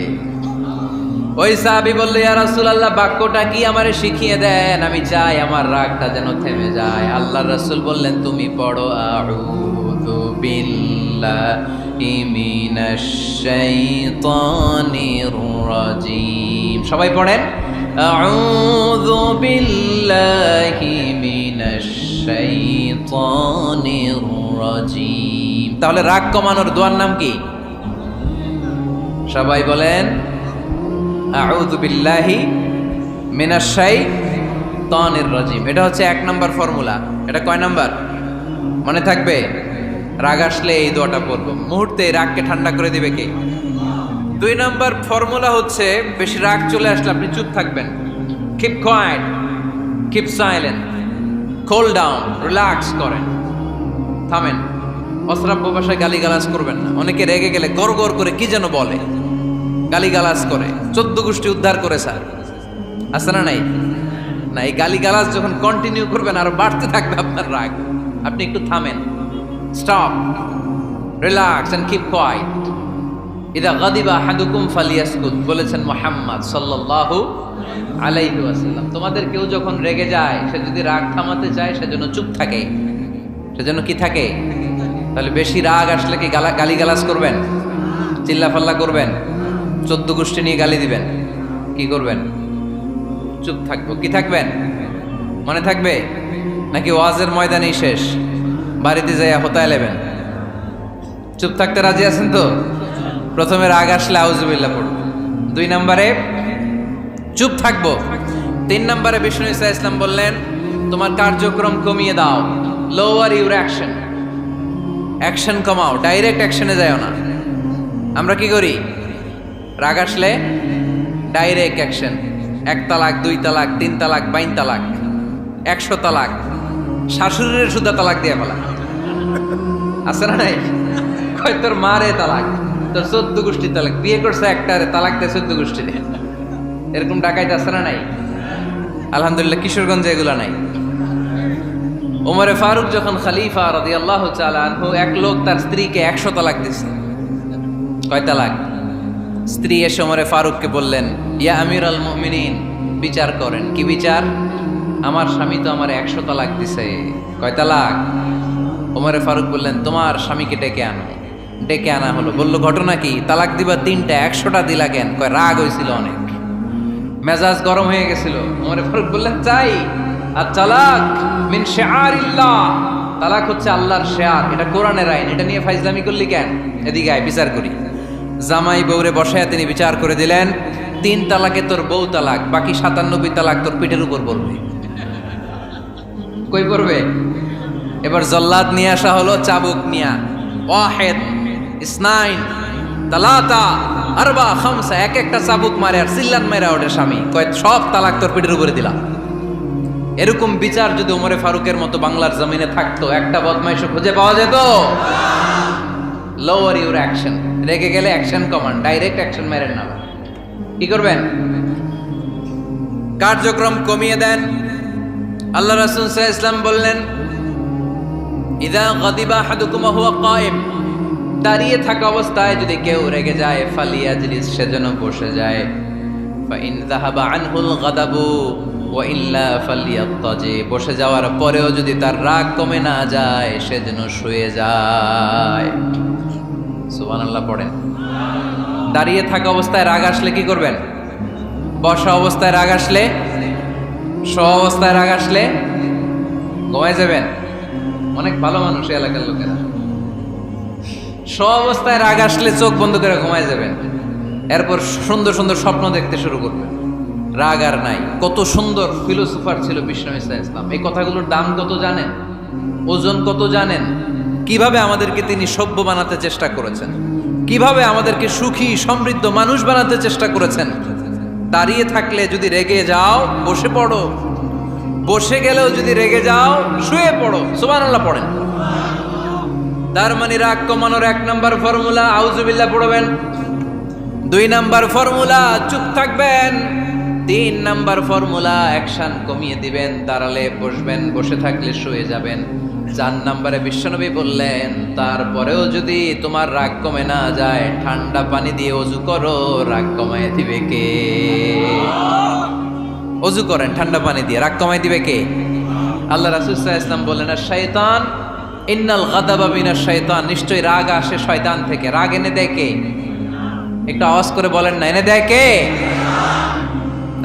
ওই সাহাবী বলল, ইয়া রাসূলুল্লাহ, বাক্যটা কি আমারে শিখিয়ে দেন, আমি চাই আমার রাগটা যেন থেমে যায়। আল্লাহর রাসূল বললেন, তুমি পড়ো, আউযু বিল্লাহি মিনাশ শাইতানির রাজীম। সবাই পড়েন, আউযু বিল্লাহি মিনাশ শাইতানির রাজীম। তাহলে রাগ কমানোর দোয়ার নাম কি? সবাই বলেন, আউযু বিল্লাহি মিনাশ শাইতানির রাজীম। এটা হচ্ছে 1 নম্বর ফর্মুলা। এটা কয় নাম্বার? মনে থাকবে? রাগ আসলে এই দোয়াটা পড়বো, মুহূর্তে রাগকে ঠান্ডা করে দিবে কে? 2 নম্বর ফর্মুলা হচ্ছে, বেশি রাগ চলে আসলে আপনি চুপ থাকবেন। Keep quiet, keep silent, cool down, relax করেন, থামেন। অশ্রাব্য ভাষায় গালিগালাজ করবেন না। অনেকে রেগে গেলে গড় গড় করে কি যেন বলে, গালিগালাজ করে, 14 গোষ্ঠী উদ্ধার করে স্যার, আছে না নাই? না, এই গালিগালাজ যখন কন্টিনিউ করবেন আরো বাড়তে থাকবে আপনার রাগ। আপনি একটু থামেন, stop, relax and keep quiet. ইদা গাদিবা আহাদুকুম ফালিয়াসকুত, বলেছেন মুহাম্মদ সাল্লাল্লাহু আলাইহি ওয়াসাল্লাম। তোমাদের কেউ যখন রেগে যায়, সে যদি রাগ থামাতে চায় সেজন্য চুপ থাকে, সেজন্য কি থাকে? তাহলে বেশি রাগ আসলে কি গালিগালাজ করবেন, চিল্লাফাল্লা করবেন, 14 গোষ্ঠী নিয়ে গালি দিবেন, কি করবেন? চুপ থাকবো। কি থাকবেন? মনে থাকবে নাকি ওয়াজের ময়দানেই শেষ, বাড়িতে যাইয়া হোতায় নেবেন? চুপ থাকতে রাজি আছেন তো? প্রথমে রাগ আসলে আউযুবিল্লাহ পড়ব, 2 নম্বরে চুপ থাকবো, 3 নম্বরে বিষ্ণু ঈসা ইসলাম বললেন তোমার কার্যক্রম কমিয়ে দাও, লোয়ার ইউর অ্যাকশন, অ্যাকশন কমাও, ডাইরেক্ট অ্যাকশনে যাও না। আমরা কি করি? রাগ আসলে ডাইরেক্ট অ্যাকশন, 1 তালাক, 2 তালাক, 3 তালাক, 22 তালাক, 100 তালাক, শাশুড়ির সুদ্ধা তালাক দিয়ে ফেলা, আছে না নাই? কয় তোর মারে তালাক, তোর 14 গোষ্ঠী তালাক, বিয়ে করছে একটারে তালাক দেয় 14 গোষ্ঠী দিয়ে, এরকম ডাকাইতে আছে না নাই? আলহামদুলিল্লাহ কিশোরগঞ্জে এগুলা নাই। ওমরে ফারুক যখন খলিফা রাদিয়াল্লাহু তাআলা আনহু, এক লোক তার স্ত্রীকে 100 তালাক দিছে। কয় তালাক? স্ত্রী এসে ওমরে ফারুককে বললেন, ইয়া আমিরাল মুমিনিন, বিচার করেন। কি বিচার? আমার স্বামী তো আমার 100 তালাক দিছে। কয় তালাক? ওমরে ফারুক বললেন, তোমার স্বামীকে ডেকে আনো। ডেকে আনা হলো। বললো ঘটনা কি? তালাক দিবা 3টা, 100টা দিলা কেন? কয় রাগ হয়েছিল অনেক, মেজাজ গরম হয়ে গেছিল। ওমরে ফারুক বললেন, চাই আর তালাক মিন শিআরিল্লাহ, তালাক হচ্ছে আল্লাহর শিআর, এটা কোরআনের আইন, এটা নিয়ে ফাইজলামি করলি কেন? এদিকে আয়, বিচার করি। জামাই বউরে বসায় তিনি বিচার করে দিলেন, 3 তালাকে তোর বউ তালাক, বাকি 97 তালাক তোর পিঠের উপর পড়বে। কই পড়বে? এবার জল্লাদ নিয়ে আসা হলো, চাবুক নিয়া, ওয়াহিদ, ইসনাইন, তালাতা, আরবা, খামসা, এক একটা চাবুক মারে আর চিল্লান মেরা ওঠে স্বামী। কয় সব তালাক তোর পিঠের উপরে দিলাম। এরকম বিচার যদি ওমরে ফারুকের মতো বাংলার জমিনে থাকতো, একটা বদমাইশও খুঁজে পাওয়া যেত? লোয়ার ইউর অ্যাকশন, রেগে গেলে অ্যাকশন কমান, ডাইরেক্ট অ্যাকশন মেরেন না। কি করবেন? কার্যক্রম কমিয়ে দেন। আল্লাহ রাসূল সাল্লাল্লাহু আলাইহি ওয়াসাল্লাম বললেন, ইযা গাদিবা আহাদুকুম ওয়া হুয়া কায়েম, দাঁড়িয়ে থাকা অবস্থায় যদি কেউ রেগে যায়, ফালিয়াজলিস, সেজন্য বসে যায়। ফা ইন যাহাবা আনহুল গাদাবু ওয়া ইল্লা ফালিয়াত্তাজি, বসে যাওয়ার পরেও যদি তার রাগ কমে না যায়, সেজন্য শুয়ে যায়। সুবহানাল্লাহ পড়েন। দাঁড়িয়ে থাকা অবস্থায় রাগ আসলে কি করবেন? বসা অবস্থায় রাগ আসলে, শোয়া অবস্থায় রাগ আসলে ঘুমায় যাবেন। অনেক ভালো মানুষ এই এলাকার লোকেরা। শোয়া অবস্থায় রাগ আসলে চোখ বন্ধ করে ঘুমায় যাবেন, এরপর সুন্দর সুন্দর স্বপ্ন দেখতে শুরু করবেন। রাগ আর নাই। কত সুন্দর ফিলোসোফার ছিল বিষ্ণু ঈসা ইসলাম। এই কথাগুলোর দাম কত জানেন? ওজন কত জানেন? কিভাবে আমাদেরকে তিনি সভ্য বানাতে চেষ্টা করেছেন, কিভাবে আমাদেরকে সুখী সমৃদ্ধ মানুষ বানাতে চেষ্টা করেছেন। দাঁড়িয়ে থাকলে যদি রেগে যাও, বসে পড়ো। বসে গেলেও যদি রেগে যাও, শুয়ে পড়ো। সুবহানাল্লাহ পড়েন। তার মানে রাগ কমানোর 1 নম্বর ফর্মুলা আউযুবিল্লাহ পড়বেন, 2 নম্বর ফর্মুলা চুপ থাকবেন, 3 নম্বর ফর্মুলা অ্যাকশন কমিয়ে দিবেন, দাঁড়ালে বসবেন, বসে থাকলে শুয়ে যাবেন। 4 নম্বরে বিশ্বনবী বললেন, তারপরেও যদি তোমার রাগ কমে না যায়, ঠান্ডা পানি দিয়ে ওযু করো, রাগ কমায় দিবে কে? ওযু করেন ঠান্ডা পানি দিয়ে, রাগ কমায় দিবে কে? আল্লাহ রাসূল সাল্লাল্লাহু আলাইহি ওয়াসাল্লাম বললেন, শাইতান ইন্নাল গাদাবা মিনাশ শাইতান, নিশ্চয়ই রাগ আসে শয়তান থেকে। রাগ এনে দেয় কে? একটু আওয়াজ করে বলেন না, এনে দেয় কে?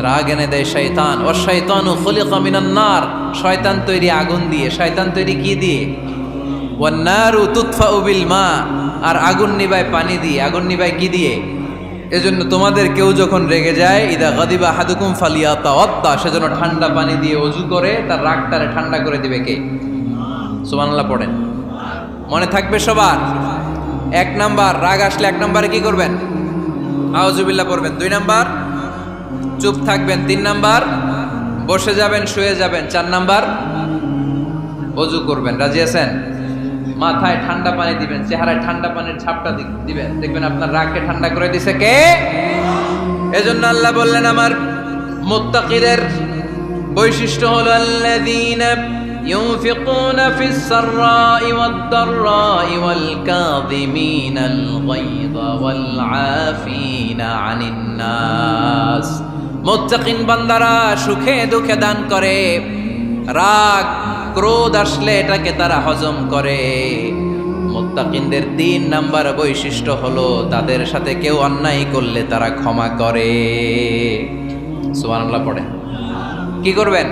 রাগ এনে দেয় শয়তান। ও শয়তানু খুলিকা মিনান নার, শয়তান তৈরি আগুন দিয়ে। শয়তান তৈরি কি দিয়ে? ওয়ান নারু তুতফাউ বিল মা, আর আগুন নিবায় পানি দিয়ে। আগুন নিবায় কি দিয়ে? এজন্য তোমাদের কেউ যখন রেগে যায়, ইদা গাদিবা আহাদুকুম ফালিয়াতাওয়াদ্দা, সেজন্য ঠান্ডা পানি দিয়ে ওযু করে তার রাগটারে ঠান্ডা করে দিবে কে? সুবহানাল্লাহ পড়েন। মনে থাকবে সবার? 1 নাম্বার, রাগ আসলে 1 নাম্বারে কি করবেন? আউযুবিল্লাহ পড়বেন। 2 নাম্বার, চুপ থাকবেন। 3 নাম্বার, বসে যাবেন, শুয়ে যাবেন। 4 নাম্বার, ওযু করবেন। রাজি আছেন? মাথায় ঠান্ডা পানি দিবেন, চেহারায় ঠান্ডা পানির ছাপটা দিবেন, দেখবেন আপনার রাগকে ঠান্ডা করে দিছে কে? এজন্য আল্লাহ বললেন আমার মুত্তাকিদের বৈশিষ্ট্য হলো আল্লাযীনা ইউনফিকুনা ফিস সাররাই ওয়াদ দাররাই ওয়াল কাযিমিনাল গায়যা ওয়াল আফিনা আনিন নাস। মুত্তাকিন বান্দারা সুখে দুঃখে দান করে, রাগ ক্রোধ আসলে এটাকে তারা হজম করে। মুত্তাকিনদের 3 নাম্বার বৈশিষ্ট্য হলো তাদের সাথে কেউ অন্যায় করলে তারা ক্ষমা করে। সুবহানাল্লাহ পড়ে। কি করবেন?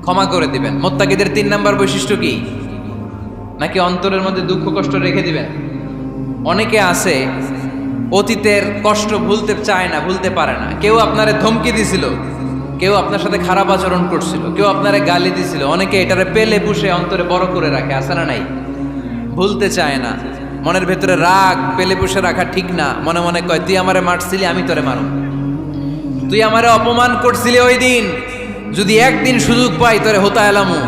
ক্ষমা করে দিবেন। মুত্তাকিদের 3 নাম্বার বৈশিষ্ট্য কি? নাকি অন্তরের মধ্যে দুঃখ কষ্ট রেখে দিবেন? অনেকে আছে অতীতের কষ্ট ভুলতে চায় না, ভুলতে পারে না। কেউ আপনারে ধমকি দিছিল, কেউ আপনার সাথে খারাপ আচরণ করছিল, কেউ আপনারে গালি দিছিল, অনেকে এটারে পেলে পুষে অন্তরে বড় করে রাখে, আছে না নাই? ভুলতে চায় না। মনের ভেতরে রাগ পেলে পুষে রাখা ঠিক না। মনে মনে কয় তুই আমারে মারছিলি, আমি তোরে মারুম। তুই আমারে অপমান করছিলি ওই দিন, যদি একদিন সুযোগ পাই তোরে হতা এলামু।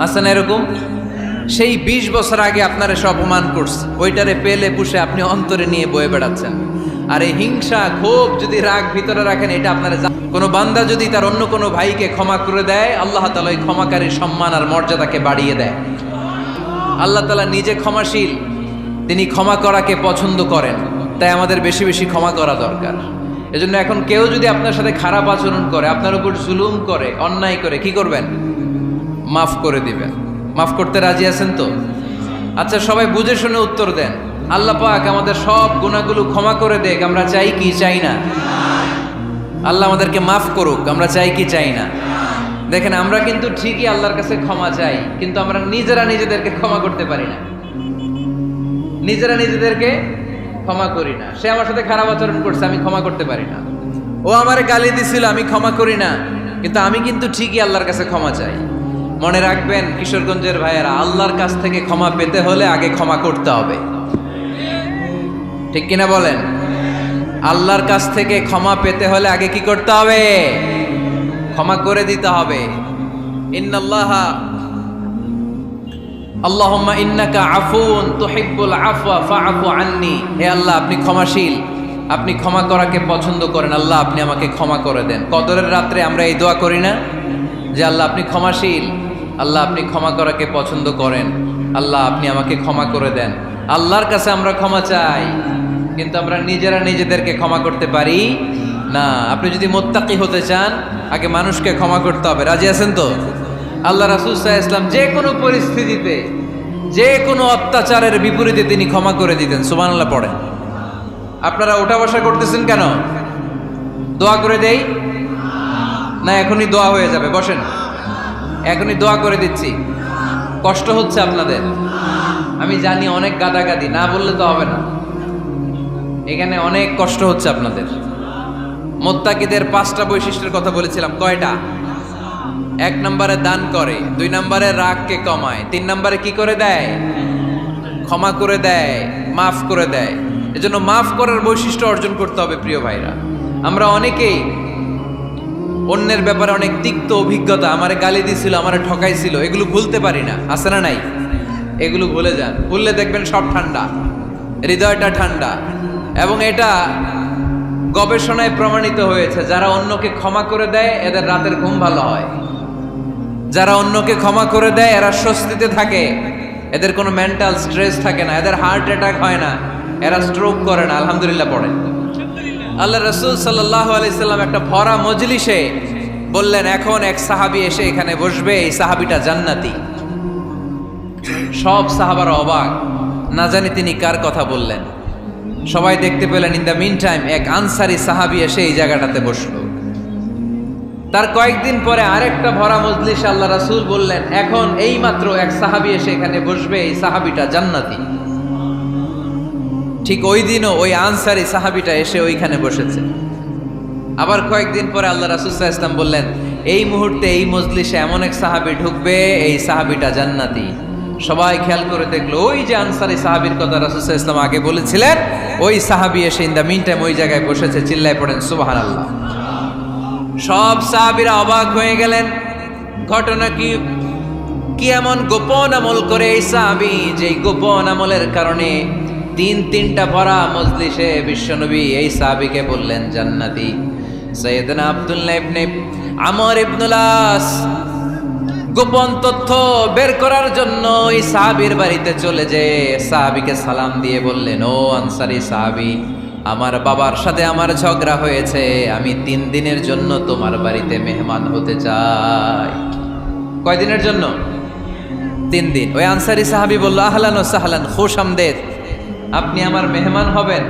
আছে না এরকম? সেই 20 বছর আগে আপনারে সব অপমান করছে, ওইটারে পেলে পুষে আপনি অন্তরে নিয়ে বয়ে বেড়াচ্ছেন। আর এই হিংসা ক্ষোভ যদি রাগ ভিতরে রাখেন, এটা আপনারা কোনো বান্দা যদি তার অন্য কোনো ভাইকে ক্ষমা করে দেয়, আল্লাহ তাআলা ওই ক্ষমাকারীর সম্মান আর মর্যাদাকে বাড়িয়ে দেয়। আল্লাহ তাআলা নিজে ক্ষমাশীল, তিনি ক্ষমা করাকে পছন্দ করেন। তাই আমাদের বেশি বেশি ক্ষমা করা দরকার। এজন্য এখন কেউ যদি আপনার সাথে খারাপ আচরণ করে, আপনার উপর জুলুম করে, অন্যায় করে, কি করবেন? মাফ করে দিবেন। মাফ করতে রাজি আছেন তো? আচ্ছা, সবাই বুঝে শুনে উত্তর দেন। আল্লাহ পাক আমাদের সব গুনাহগুলো ক্ষমা করে দেখ, আমরা চাই কি চাই না? আল্লাহ আমাদেরকে মাফ করুক, আমরা চাই কি চাই না? দেখেন, আমরা কিন্তু ঠিকই আল্লাহর কাছে ক্ষমা চাই, কিন্তু আমরা নিজেরা নিজেদেরকে ক্ষমা করতে পারি না। নিজেরা নিজেদেরকে ক্ষমা করি না। সে আমার সাথে খারাপ আচরণ করছে, আমি ক্ষমা করতে পারি না। ও আমারে গালি দিছিল, আমি ক্ষমা করি না, কিন্তু আমি কিন্তু ঠিকই আল্লাহর কাছে ক্ষমা চাই। মনে রাখবেন কিশোরগঞ্জের ভাইয়েরা, আল্লাহর কাছ থেকে ক্ষমা পেতে হলে আগে ক্ষমা করতে হবে। ঠিক কিনা বলেন? আল্লাহর কাছ থেকে ক্ষমা পেতে হলে আগে কি করতে হবে? ক্ষমা করে দিতে হবে। ইন্নাল্লাহা আল্লাহুম্মা ইন্নাকা আফুন তুহিব্বুল আফওয়া ফাআফু আন্নি। হে আল্লাহ, আপনি ক্ষমাশীল, আপনি ক্ষমা করাকে পছন্দ করেন। আল্লাহ, আপনি আমাকে ক্ষমা করে দেন। কদরের রাত্রে আমরা এই দোয়া করি না যে আল্লাহ আপনি ক্ষমাশীল, আল্লাহ আপনি ক্ষমা করাকে পছন্দ করেন, আল্লাহ আপনি আমাকে ক্ষমা করে দেন। আল্লাহর কাছে আমরা ক্ষমা চাই, কিন্তু আমরা নিজেরা নিজেদেরকে ক্ষমা করতে পারি না। আপনি যদি মুত্তাকি হতে চান, আগে মানুষকে ক্ষমা করতে হবে। রাজি আছেন তো? আল্লাহ রাসূল সাল্লাল্লাহু আলাইহি ওয়াসাল্লাম যে কোনো পরিস্থিতিতে, যে কোনো অত্যাচারের বিপরীতে তিনি ক্ষমা করে দিতেন। সুবহানাল্লাহ পড়েন। আপনারা ওঠা বসা করতেছেন কেন? দোয়া করে দেই না? এখনই দোয়া হয়ে যাবে, বসেন। এখনই দোয়া করে দিচ্ছি। কষ্ট হচ্ছে আপনাদের, আমি জানি, অনেক গাদাগাদি, না বললে তো হবে না। এখানে অনেক কষ্ট হচ্ছে আপনাদের। মুত্তাকিদের 5টা বৈশিষ্ট্যের কথা বলেছিলাম, কয়টা? 1 নম্বরে দান করে, 2 নম্বরে রাগকে কমায়, 3 নম্বরে কি করে দেয়? ক্ষমা করে দেয়, মাফ করে দেয়। এজন্য মাফ করার বৈশিষ্ট্য অর্জন করতে হবে প্রিয় ভাইরা। আমরা অনেকেই অন্যের ব্যাপারে অনেক তিক্ত অভিজ্ঞতা, আমারে গালি দিছিল, আমারে ঠকাইছিল, এগুলো ভুলতে পারি না। আছে না নাই? এগুলো ভুলে যান। ভুললে দেখবেন সব ঠান্ডা, হৃদয়টা ঠান্ডা। এবং এটা গবেষণায় প্রমাণিত হয়েছে, যারা অন্যকে ক্ষমা করে দেয় এদের রাতের ঘুম ভালো হয়। যারা অন্যকে ক্ষমা করে দেয় এরা স্বস্তিতে থাকে, এদের কোনো মেন্টাল স্ট্রেস থাকে না, এদের হার্ট অ্যাটাক হয় না, এরা স্ট্রোক করে না। আলহামদুলিল্লাহ পড়ে। আল্লাহ রাসূল সাল্লাল্লাহু আলাইহি সাল্লাম একটা ভরা মজলিসে বললেন, এখন এক সাহাবী এসে এখানে বসবে, এই সাহাবীটা জান্নাতি। সব সাহাবারা অবাক, না জানি তিনি কার কথা বললেন। সবাই দেখতে পেলেন, ইন দ্য মিন টাইম এক আনসারী সাহাবী এসে এই জায়গাটাতে বসলো। তার কয়েকদিন পরে আরেকটা ভরা মজলিসে আল্লাহ রাসূল বললেন, এখন এই মাত্র এক সাহাবী এসে এখানে বসবে, এই সাহাবীটা জান্নাতি। ঠিক ওই দিনও ওই আনসারী সাহাবীটা এসে ওইখানে বসেছে। আবার কয়েকদিন পরে আল্লাহ রাসূল সাল্লাল্লাহু আলাইহি ওয়াসাল্লাম বললেন, এই মুহূর্তে এই মজলিসে এমন এক সাহাবী ঢুকবে, এই সাহাবীটা জান্নাতি। সবাই খেয়াল করে দেখলো ওই যে আনসারী সাহাবীর কথা রাসূল সাল্লাল্লাহু আলাইহি ওয়াসাল্লাম আগে বলেছিলেন, ওই সাহাবী এসে ইন দ্য মিন টাইম ওই জায়গায় বসেছে। চিল্লায় পড়েন সুবহানাল্লাহ। সব সাহাবীরা অবাক হয়ে গেলেন। ঘটনা কি? কি এমন গোপন আমল করে এই সাহাবী, যে গোপন আমলের কারণে তিনটা ভরা মজলিসে বিশ্বনবী এই সাহাবীকে বললেন জান্নাতি। সাইয়েদনা আব্দুল্লাহ ইবনে আমর ইবনুল আস গোপন তথ্য বের করার জন্য এই সাহাবীর বাড়িতে চলে যেয়ে সাহাবীকে সালাম দিয়ে বললেন, ও আনসারী সাহাবী, আমার বাবার সাথে আমার ঝগড়া হয়েছে, আমি 3 দিনের জন্য তোমার বাড়িতে মেহমান হতে চাই। কয়দিনের জন্য? 3 দিন। ওই আনসারী সাহাবী বলল, আহলান ওয়া সাহলান, খুশআমদেদ, আপনি আমার মেহমান হবেন,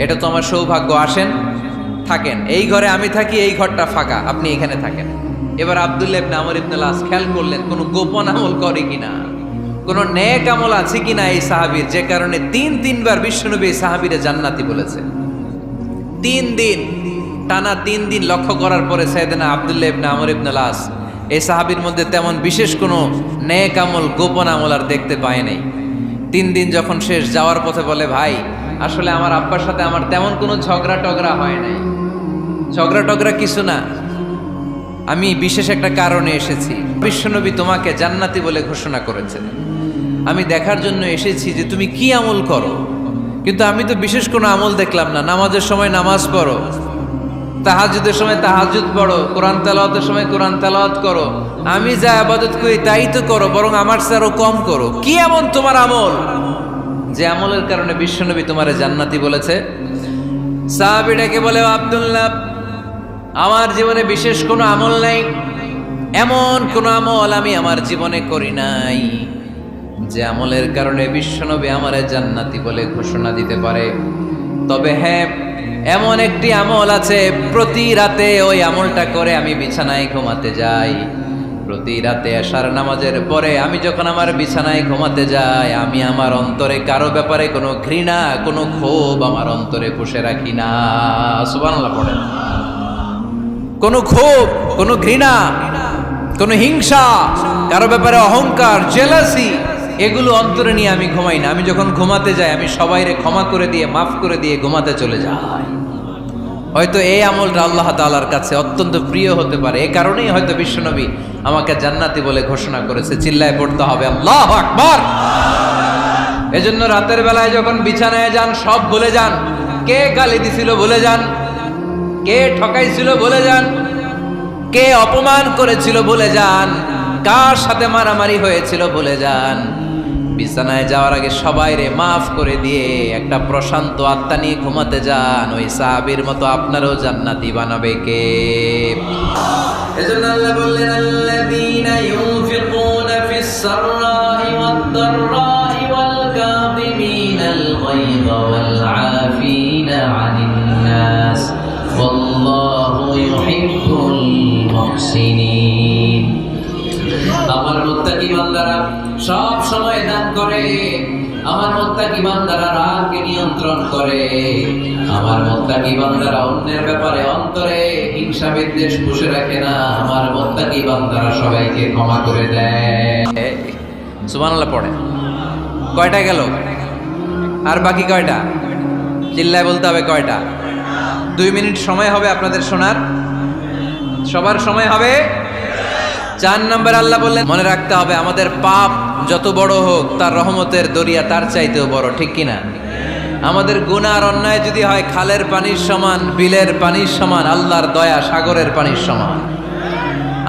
এটা তো আমার সৌভাগ্য। আসেন, থাকেন, এই ঘরে আমি থাকি, এই ঘরটা ফাঁকা, আপনি এখানে থাকেন। এবার আব্দুল্লাহ ইবনে আমর ইবনুল আস খেয়াল করলেন কোনো গোপন আমল করে কিনা, কোনো নেক আমল আছে কিনা এই সাহাবীর, যে কারণে 3বার বিশ্বনবী এই সাহাবীরে জান্নাতি বলেছে। 3 দিন টানা 3 দিন লক্ষ্য করার পরে সাইয়েদনা আব্দুল্লাহ ইবনে আমর ইবনুল আস এই সাহাবীর মধ্যে তেমন বিশেষ কোনো নেক আমল, গোপন আমল আর দেখতে পায় নাই। 3 দিন যখন শেষ, যাওয়ার পথে বলে, ভাই আসলে আমার আব্বার সাথে আমার তেমন কোনো ঝগড়া টগড়া হয় নাই, ঝগড়া টগড়া কিছু না, আমি বিশেষ একটা কারণে এসেছি। বিশ্বনবী তোমাকে জান্নাতি বলে ঘোষণা করেছেন, আমি দেখার জন্য এসেছি যে তুমি কি আমল করো, কিন্তু আমি তো বিশেষ কোনো আমল দেখলাম না। নামাজের সময় নামাজ পড়ো, তাহাজ্জুদের সময় তাহাজ্জুদ পড়ো, কোরআন তেলাওয়াতের সময় কোরআন তেলাওয়াত করো, আমি যা ইবাদত করি তাই তো করো, বরং আমার চেয়ে আরো কম করো। কি এমন তোমার আমল যে আমলের কারণে বিশ্বনবী তোমারে জান্নাতি বলেছে? সাহাবীটাকে বলে, আব্দুল্লাহ, আমার জীবনে বিশেষ কোনো আমল নাই, এমন কোনো আমল আমি আমার জীবনে করি নাই যে আমলের কারণে বিশ্বনবী আমারে জান্নাতি বলে ঘোষণা দিতে পারে। তবে হ্যাঁ, এমন একটি আমল আছে, প্রতি রাতে ওই আমলটা করে আমি বিছানায় ঘুমাতে যাই। প্রতি রাতে এশার নামাজের পরে আমি যখন আমার বিছানায় ঘুমাতে যাই, আমি আমার অন্তরে কারো ব্যাপারে কোনো ঘৃণা, কোনো ক্ষোভ আমার অন্তরে পুষে রাখি না। সুবহানাল্লাহ পড়েন। কোনো ক্ষোভ, কোনো ঘৃণা, কোনো হিংসা, কারো ব্যাপারে অহংকার, জেলাসি, এগুলো অন্তরে নিয়ে আমি ঘুমাই না। আমি যখন ঘুমাতে যাই, আমি সবাইরে ক্ষমা করে দিয়ে, মাফ করে দিয়ে ঘুমাতে চলে যাই। হয়তো এই আমলটা আল্লাহ তাআলার কাছে অত্যন্ত প্রিয় হতে পারে, এই কারণেই হয়তো বিশ্বনবী আমাকে জান্নাতি বলে ঘোষণা করেছে। চিল্লায় পড়তে হবে আল্লাহু আকবার। এজন্য রাতের বেলায় যখন বিছানায় যান, সব ভুলে যান। কে গালি দিছিল ভুলে যান, কে ঠকাইছিল ভুলে যান, কে অপমান করেছিল ভুলে যান, কার সাথে মারামারি হয়েছিল ভুলে যান। বিছানায় যাওয়ার আগে সবাইরে মাফ করে দিয়ে একটা প্রশান্ত আত্মা নিয়ে ঘুমাতে যান। ওই সাহাবীর মতো আপনারও জান্নাতি বানাবে কে? এজন্য আল্লাহ বললেন, আল্লাযীনা ইউনফিকুনা ফিস সাররাই ওয়াদ দাররাই ওয়াল কাযিমিনাল গায়যা ওয়াল আফিনা আনিন নাস ওয়াল্লাহু ইউহিব্বুল মুহসিনিন। আমার মুত্তাকি বান্দারা সব সময় দান করে, আমার মুত্তাকি বান্দারা রাগকে নিয়ন্ত্রণ করে, আমার মুত্তাকি বান্দারা অন্যের ব্যাপারে অন্তরে হিংসা বিদ্বেষ পুষে রাখে না, আমার মুত্তাকি বান্দারা সবাইকে ক্ষমা করে দেয়। সুবহানাল্লাহ পড়ে। কয়টা গেল? আর বাকি কয়টা? চিল্লায় বলতে হবে কয়টা? 2 মিনিট সময় হবে আপনাদের শোনার। সবার সময় হবে। 4 নম্বর আল্লাহ বললেন, মনে রাখতে হবে আমাদের পাপ যত বড় হোক, তার রহমতের দরিয়া তার চাইতেও বড়, ঠিক কিনা? আমাদের গুনাহ আর অন্যায় যদি হয় খালের পানির সমান, বিলের পানির সমান, আল্লাহর দয়া সাগরের পানির সমান।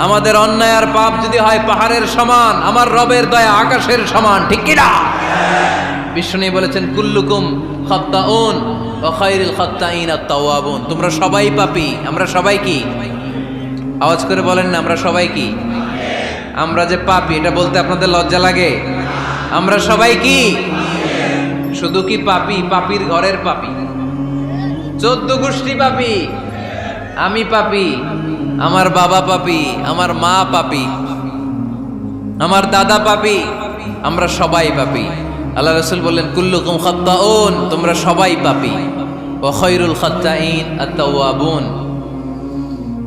আমাদের অন্যায় আর পাপ যদি হয় পাহাড়ের সমান, আমার রবের দয়া আকাশের সমান, ঠিক কিনা? বিষ্ণু বলেছেন, কুল্লুকুম খাত্তাউন ওয়া খায়রুল খাত্তাইন আত-তাওয়াবুন। তোমরা সবাই পাপী। আমরা সবাই কি? আওয়াজ করে বলেন না, আমরা সবাই কি? আমরা যে পাপী, এটা বলতে আপনাদের লজ্জা লাগে? আমরা সবাই কি? শুধু কি পাপী? পাপীর ঘরের পাপী, 14 গোষ্ঠী পাপী। আমি পাপী, আমার বাবা পাপী, আমার মা পাপী, আমার দাদা পাপী, আমরা সবাই পাপী। আল্লাহ রাসূল বললেন, কুল্লুকুম খাত্তাউন, তোমরা সবাই পাপী, ওয়া খায়রুল খাত্তাইন আত-তাওয়াবুন।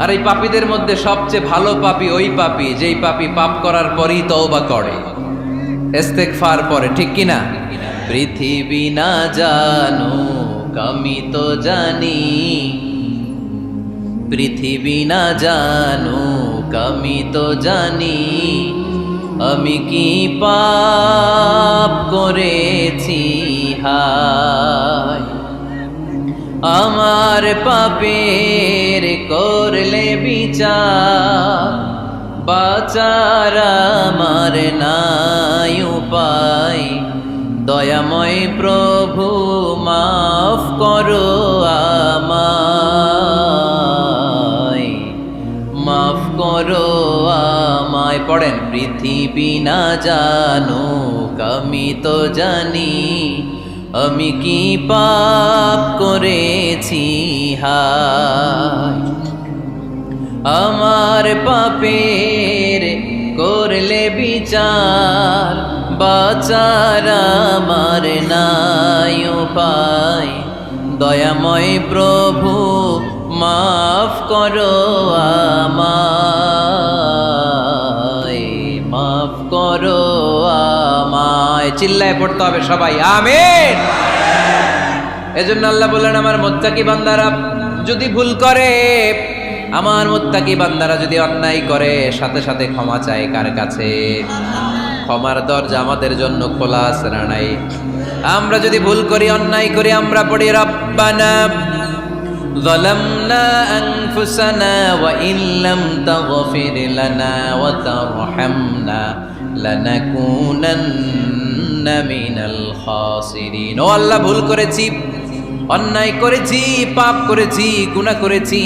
আর এই পাপীদের মধ্যে সবচেয়ে ভালো পাপী ওই পাপী যেই পাপী পাপ করার পরই তওবা করে। ইস্তেগফার পরে, ঠিক কিনা? পৃথিবী না জানুক আমি তো জানি, পৃথিবী না জানুক আমি তো জানি, আমি কি পাপ করেছি হায়। আমার পাপের করলে বিচার, বাঁচার আমার নাই উপায়। দয়াময় প্রভু মাফ করো আমায়, মাফ করো আমায়। পড়েন, পৃথিবী না জানুক আমি তো জানি, আমি কি পাপ করেছি হায়। আমার পাপের করলে বিচার, বাঁচার আমার নাই উপায়। দয়াময় প্রভু মাফ করো আমায়, মাফ করো আমায়। চিল্লায় পড়তে হবে সবাই, আমিন। এজন্য আল্লাহ বললেন, আমার মুত্তাকি বান্দারা যদি ভুল করে, আমার মুত্তাকি বান্দারা যদি অন্যায় করে, সাথে সাথে ক্ষমা চায় কার কাছে? ক্ষমার দরজা আমাদের জন্য খোলা আছে না নাই? আমরা যদি ভুল করি, অন্যায় করি, আমরা পড়ি রব্বানা যালামনা আনফুসানা ওয়া ইল্লাম তাগফির লানা ওয়া তারহামনা লানাকুনান্না মিনাল খাসিরিন। ও আল্লাহ, ভুল করেছি, অন্যায় করেছি, পাপ করেছি, গুনাহ করেছি,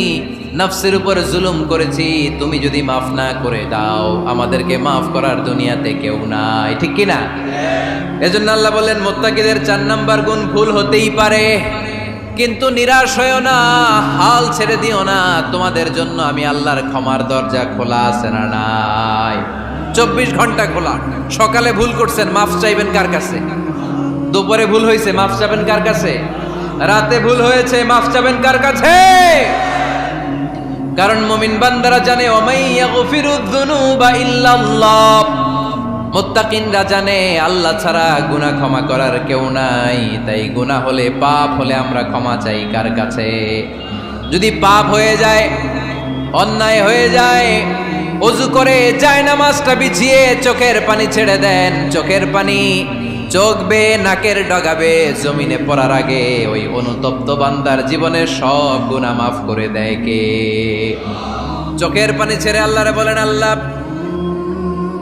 নফসের উপর জুলুম করেছি। তুমি যদি মাফ না করে দাও, আমাদেরকে মাফ করার দুনিয়াতে কেউ নাই, ঠিক কিনা? এজন্য আল্লাহ বললেন, মুত্তাকিদের 4 নাম্বার গুণ, ভুল হতেই পারে কিন্তু নিরাশ হয়ো না, হাল ছেড়ে দিও না। তোমাদের জন্য আমি আল্লাহর ক্ষমার দরজা খোলা আছে না নাই? 24 ঘন্টা খোলা। সকালে ভুল করছেন, মাফ চাইবেন কার কাছে? দুপুরে ভুল হয়েছে, মাফ চাইবেন কার কাছে? রাতে ভুল হয়েছে, মাফ চাইবেন কার কাছে? কারণ মুমিন বান্দারা জানে, ওমাই ইয়াগফিরুয যুনুবা ইল্লাল্লাহ। মুত্তাকিনরা জানে, আল্লাহ ছাড়া গুনাহ ক্ষমা করার কেউ নাই। তাই গুনাহ হলে, পাপ হলে আমরা ক্ষমা চাই কার কাছে? যদি পাপ হয়ে যায়, অন্যায় হয়ে যায়, ওযু করে জায়নামাজটা বিছিয়ে চোখের পানি ছেড়ে দেন। চোখের পানি চোখ বেয়ে নাকের ডগাবে জমিনে পড়ার আগে ওই অনুতপ্ত বান্দার জীবনের সব গুনাহ মাফ করে দেয় কে? চোখের পানি ছেড়ে আল্লাহরে বলেন, আল্লাহ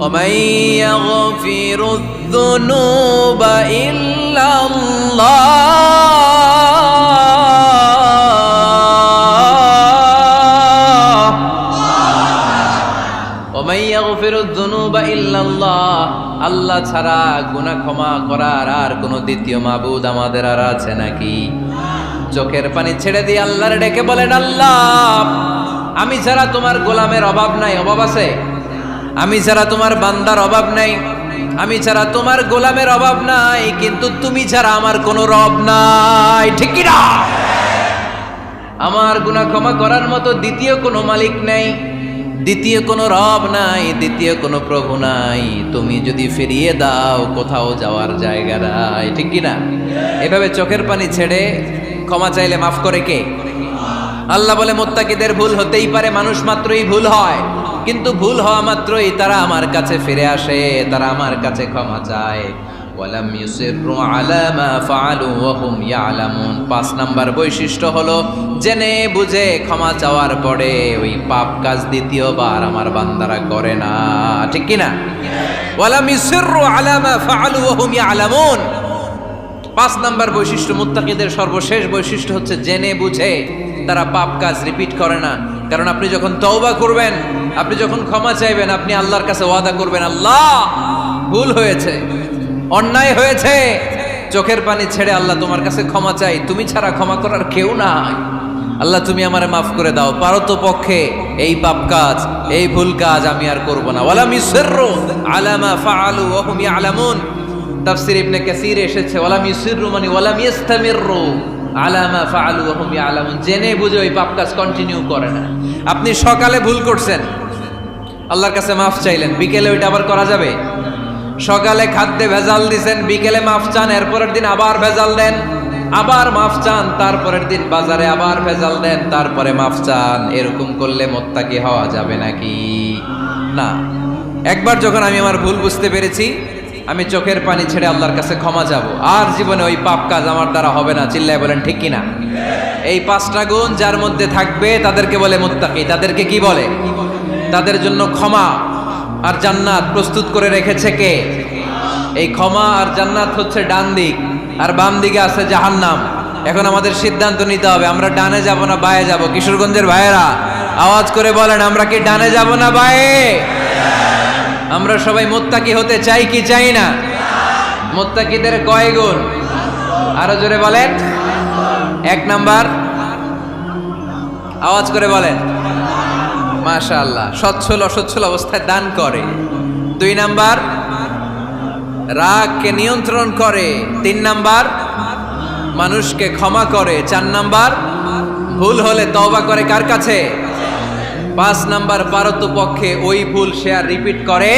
ওমাই ইয়াগফিরুয যুনুবা ইল্লাল্লাহ, ওমাই ইয়াগফিরুয যুনুবা ইল্লাল্লাহ। আল্লাহ ছাড়া গুনাহ ক্ষমা করার আর কোনো দ্বিতীয় মাবুদ আমাদের আর আছে নাকি? চোখের পানি ছেড়ে দিয়ে আল্লাহরে ডেকে বলেন, আল্লাহ আমি ছাড়া তোমার গোলামের অভাব নাই। অভাব আছে? আমি ছাড়া তোমার বান্দার অভাব নাই, আমি ছাড়া তোমার গোলামের অভাব নাই, কিন্তু তুমি ছাড়া আমার কোনো রব নাই, ঠিক কি না? আমার গুনাহ ক্ষমা করার মতো দ্বিতীয় কোনো মালিক নাই, দ্বিতীয় কোনো রব নাই, দ্বিতীয় কোনো প্রভু নাই। তুমি যদি ফিরিয়ে দাও, কোথাও যাওয়ার জায়গা নাই, ঠিক কি না? এভাবে চোখের পানি ছেড়ে ক্ষমা চাইলে মাফ করে কে? আল্লাহ বলে, মুত্তাকিদের ভুল হতেই পারে, মানুষ মাত্রই ভুল হয়, কিন্তু ভুল হওয়া মাত্রই তারা আমার কাছে ফিরে আসে, তারা আমার কাছে ক্ষমা চায়। ওয়ালাম ইউসিররু আলা মা ফাআলু ওয়া হুম ইয়ালামুন। 5 নাম্বার বৈশিষ্ট্য হলো, জেনে বুঝে ক্ষমা চাওয়ার পরে ওই পাপ কাজ দ্বিতীয়বার আমার বান্দারা করে না, ঠিক কি না? ওয়ালাম ইউসিররু আলা মা ফাআলু ওয়া হুম ইয়ালামুন। 5 নাম্বার বৈশিষ্ট্য, মুত্তাকিদের সর্বশেষ বৈশিষ্ট্য হচ্ছে জেনে বুঝে তারা পাপ কাজ রিপিট করে না। কারণ আপনি যখন তওবা করবেন, আপনি যখন ক্ষমা চাইবেন, আপনি আল্লাহর কাছে ওয়াদা করবেন, আল্লাহ ভুল হয়েছে, অন্যায় হয়েছে, চোখের পানি ছেড়ে আল্লাহ তোমার কাছে ক্ষমা চাই, তুমি ছাড়া ক্ষমা করার কেউ নাই। আল্লাহ তুমি আমারে মাফ করে দাও, পারো তো পক্ষে এই পাপ কাজ, এই ভুল কাজ আমি আর করব না। ওয়ালাম ইউসিররু আলা মা ফাআলু ওয়া হুম ইয়ালামুন। তাফসীর ইবনে কাসীর এসেছে, ওয়ালাম ইউসিররু মানে ওয়ালাম ইস্তামিররু আলা মা ফাআলু ওয়া হুম ইয়ালামুন। জেনে বুঝে ওই পাপ কাজ কন্টিনিউ করে না। আপনি সকালে ভুল করছেন, আল্লাহর কাছে মাফ চাইলেন, বিকেলে ওইটা আবার করা যাবে? সকালে খাদ্যে ভেজাল দিছেন, বিকেলে মাফ চান, এরপরের দিন আবার ভেজাল দেন, আবার মাফ চান, তারপরের দিন বাজারে আবার ভেজাল দেন, তারপরে মাফ চান। এরকম করলে মুত্তাকি হওয়া যাবে নাকি? না। একবার যখন আমি আমার ভুল বুঝতে পেরেছি, আমি চোখের পানি ছেড়ে আল্লাহর কাছে ক্ষমা যাব, আর জীবনে ওই পাপ কাজ আমার দ্বারা হবে না। চিল্লায় বলেন ঠিক কিনা? এই 5টা গুণ যার মধ্যে থাকবে তাদেরকে বলে মুত্তাকি। তাদেরকে কি বলে? তাদের জন্য ক্ষমা আর জান্নাত প্রস্তুত করে রেখেছে কে? এই ক্ষমা আর জান্নাত হচ্ছে ডান দিক, আর বাম দিকে আছে জাহান্নাম। এখন আমাদের সিদ্ধান্ত নিতে হবে, আমরা ডানে যাব না বায়ে যাব। কিশোরগঞ্জের ভাইয়েরা আওয়াজ করে বলেন, আমরা কি ডানে যাব না বায়ে? আমরা সবাই মুত্তাকি হতে চাই কি চাই না? মুত্তাকিদের কয় গুণ? আরো জোরে বলেন। 1 নাম্বার, আওয়াজ করে বলেন। মাশাআল্লাহ, সচ্ছল অসচ্ছল অবস্থায় দান করে। 2 নাম্বার, রাগকে নিয়ন্ত্রণ করে। 3 নাম্বার, মানুষকে ক্ষমা করে। 4 নাম্বার, ভুল হলে তওবা করে কার কাছে? 5 নাম্বার, পারতপক্ষে ওই ভুল সে আর রিপিট করে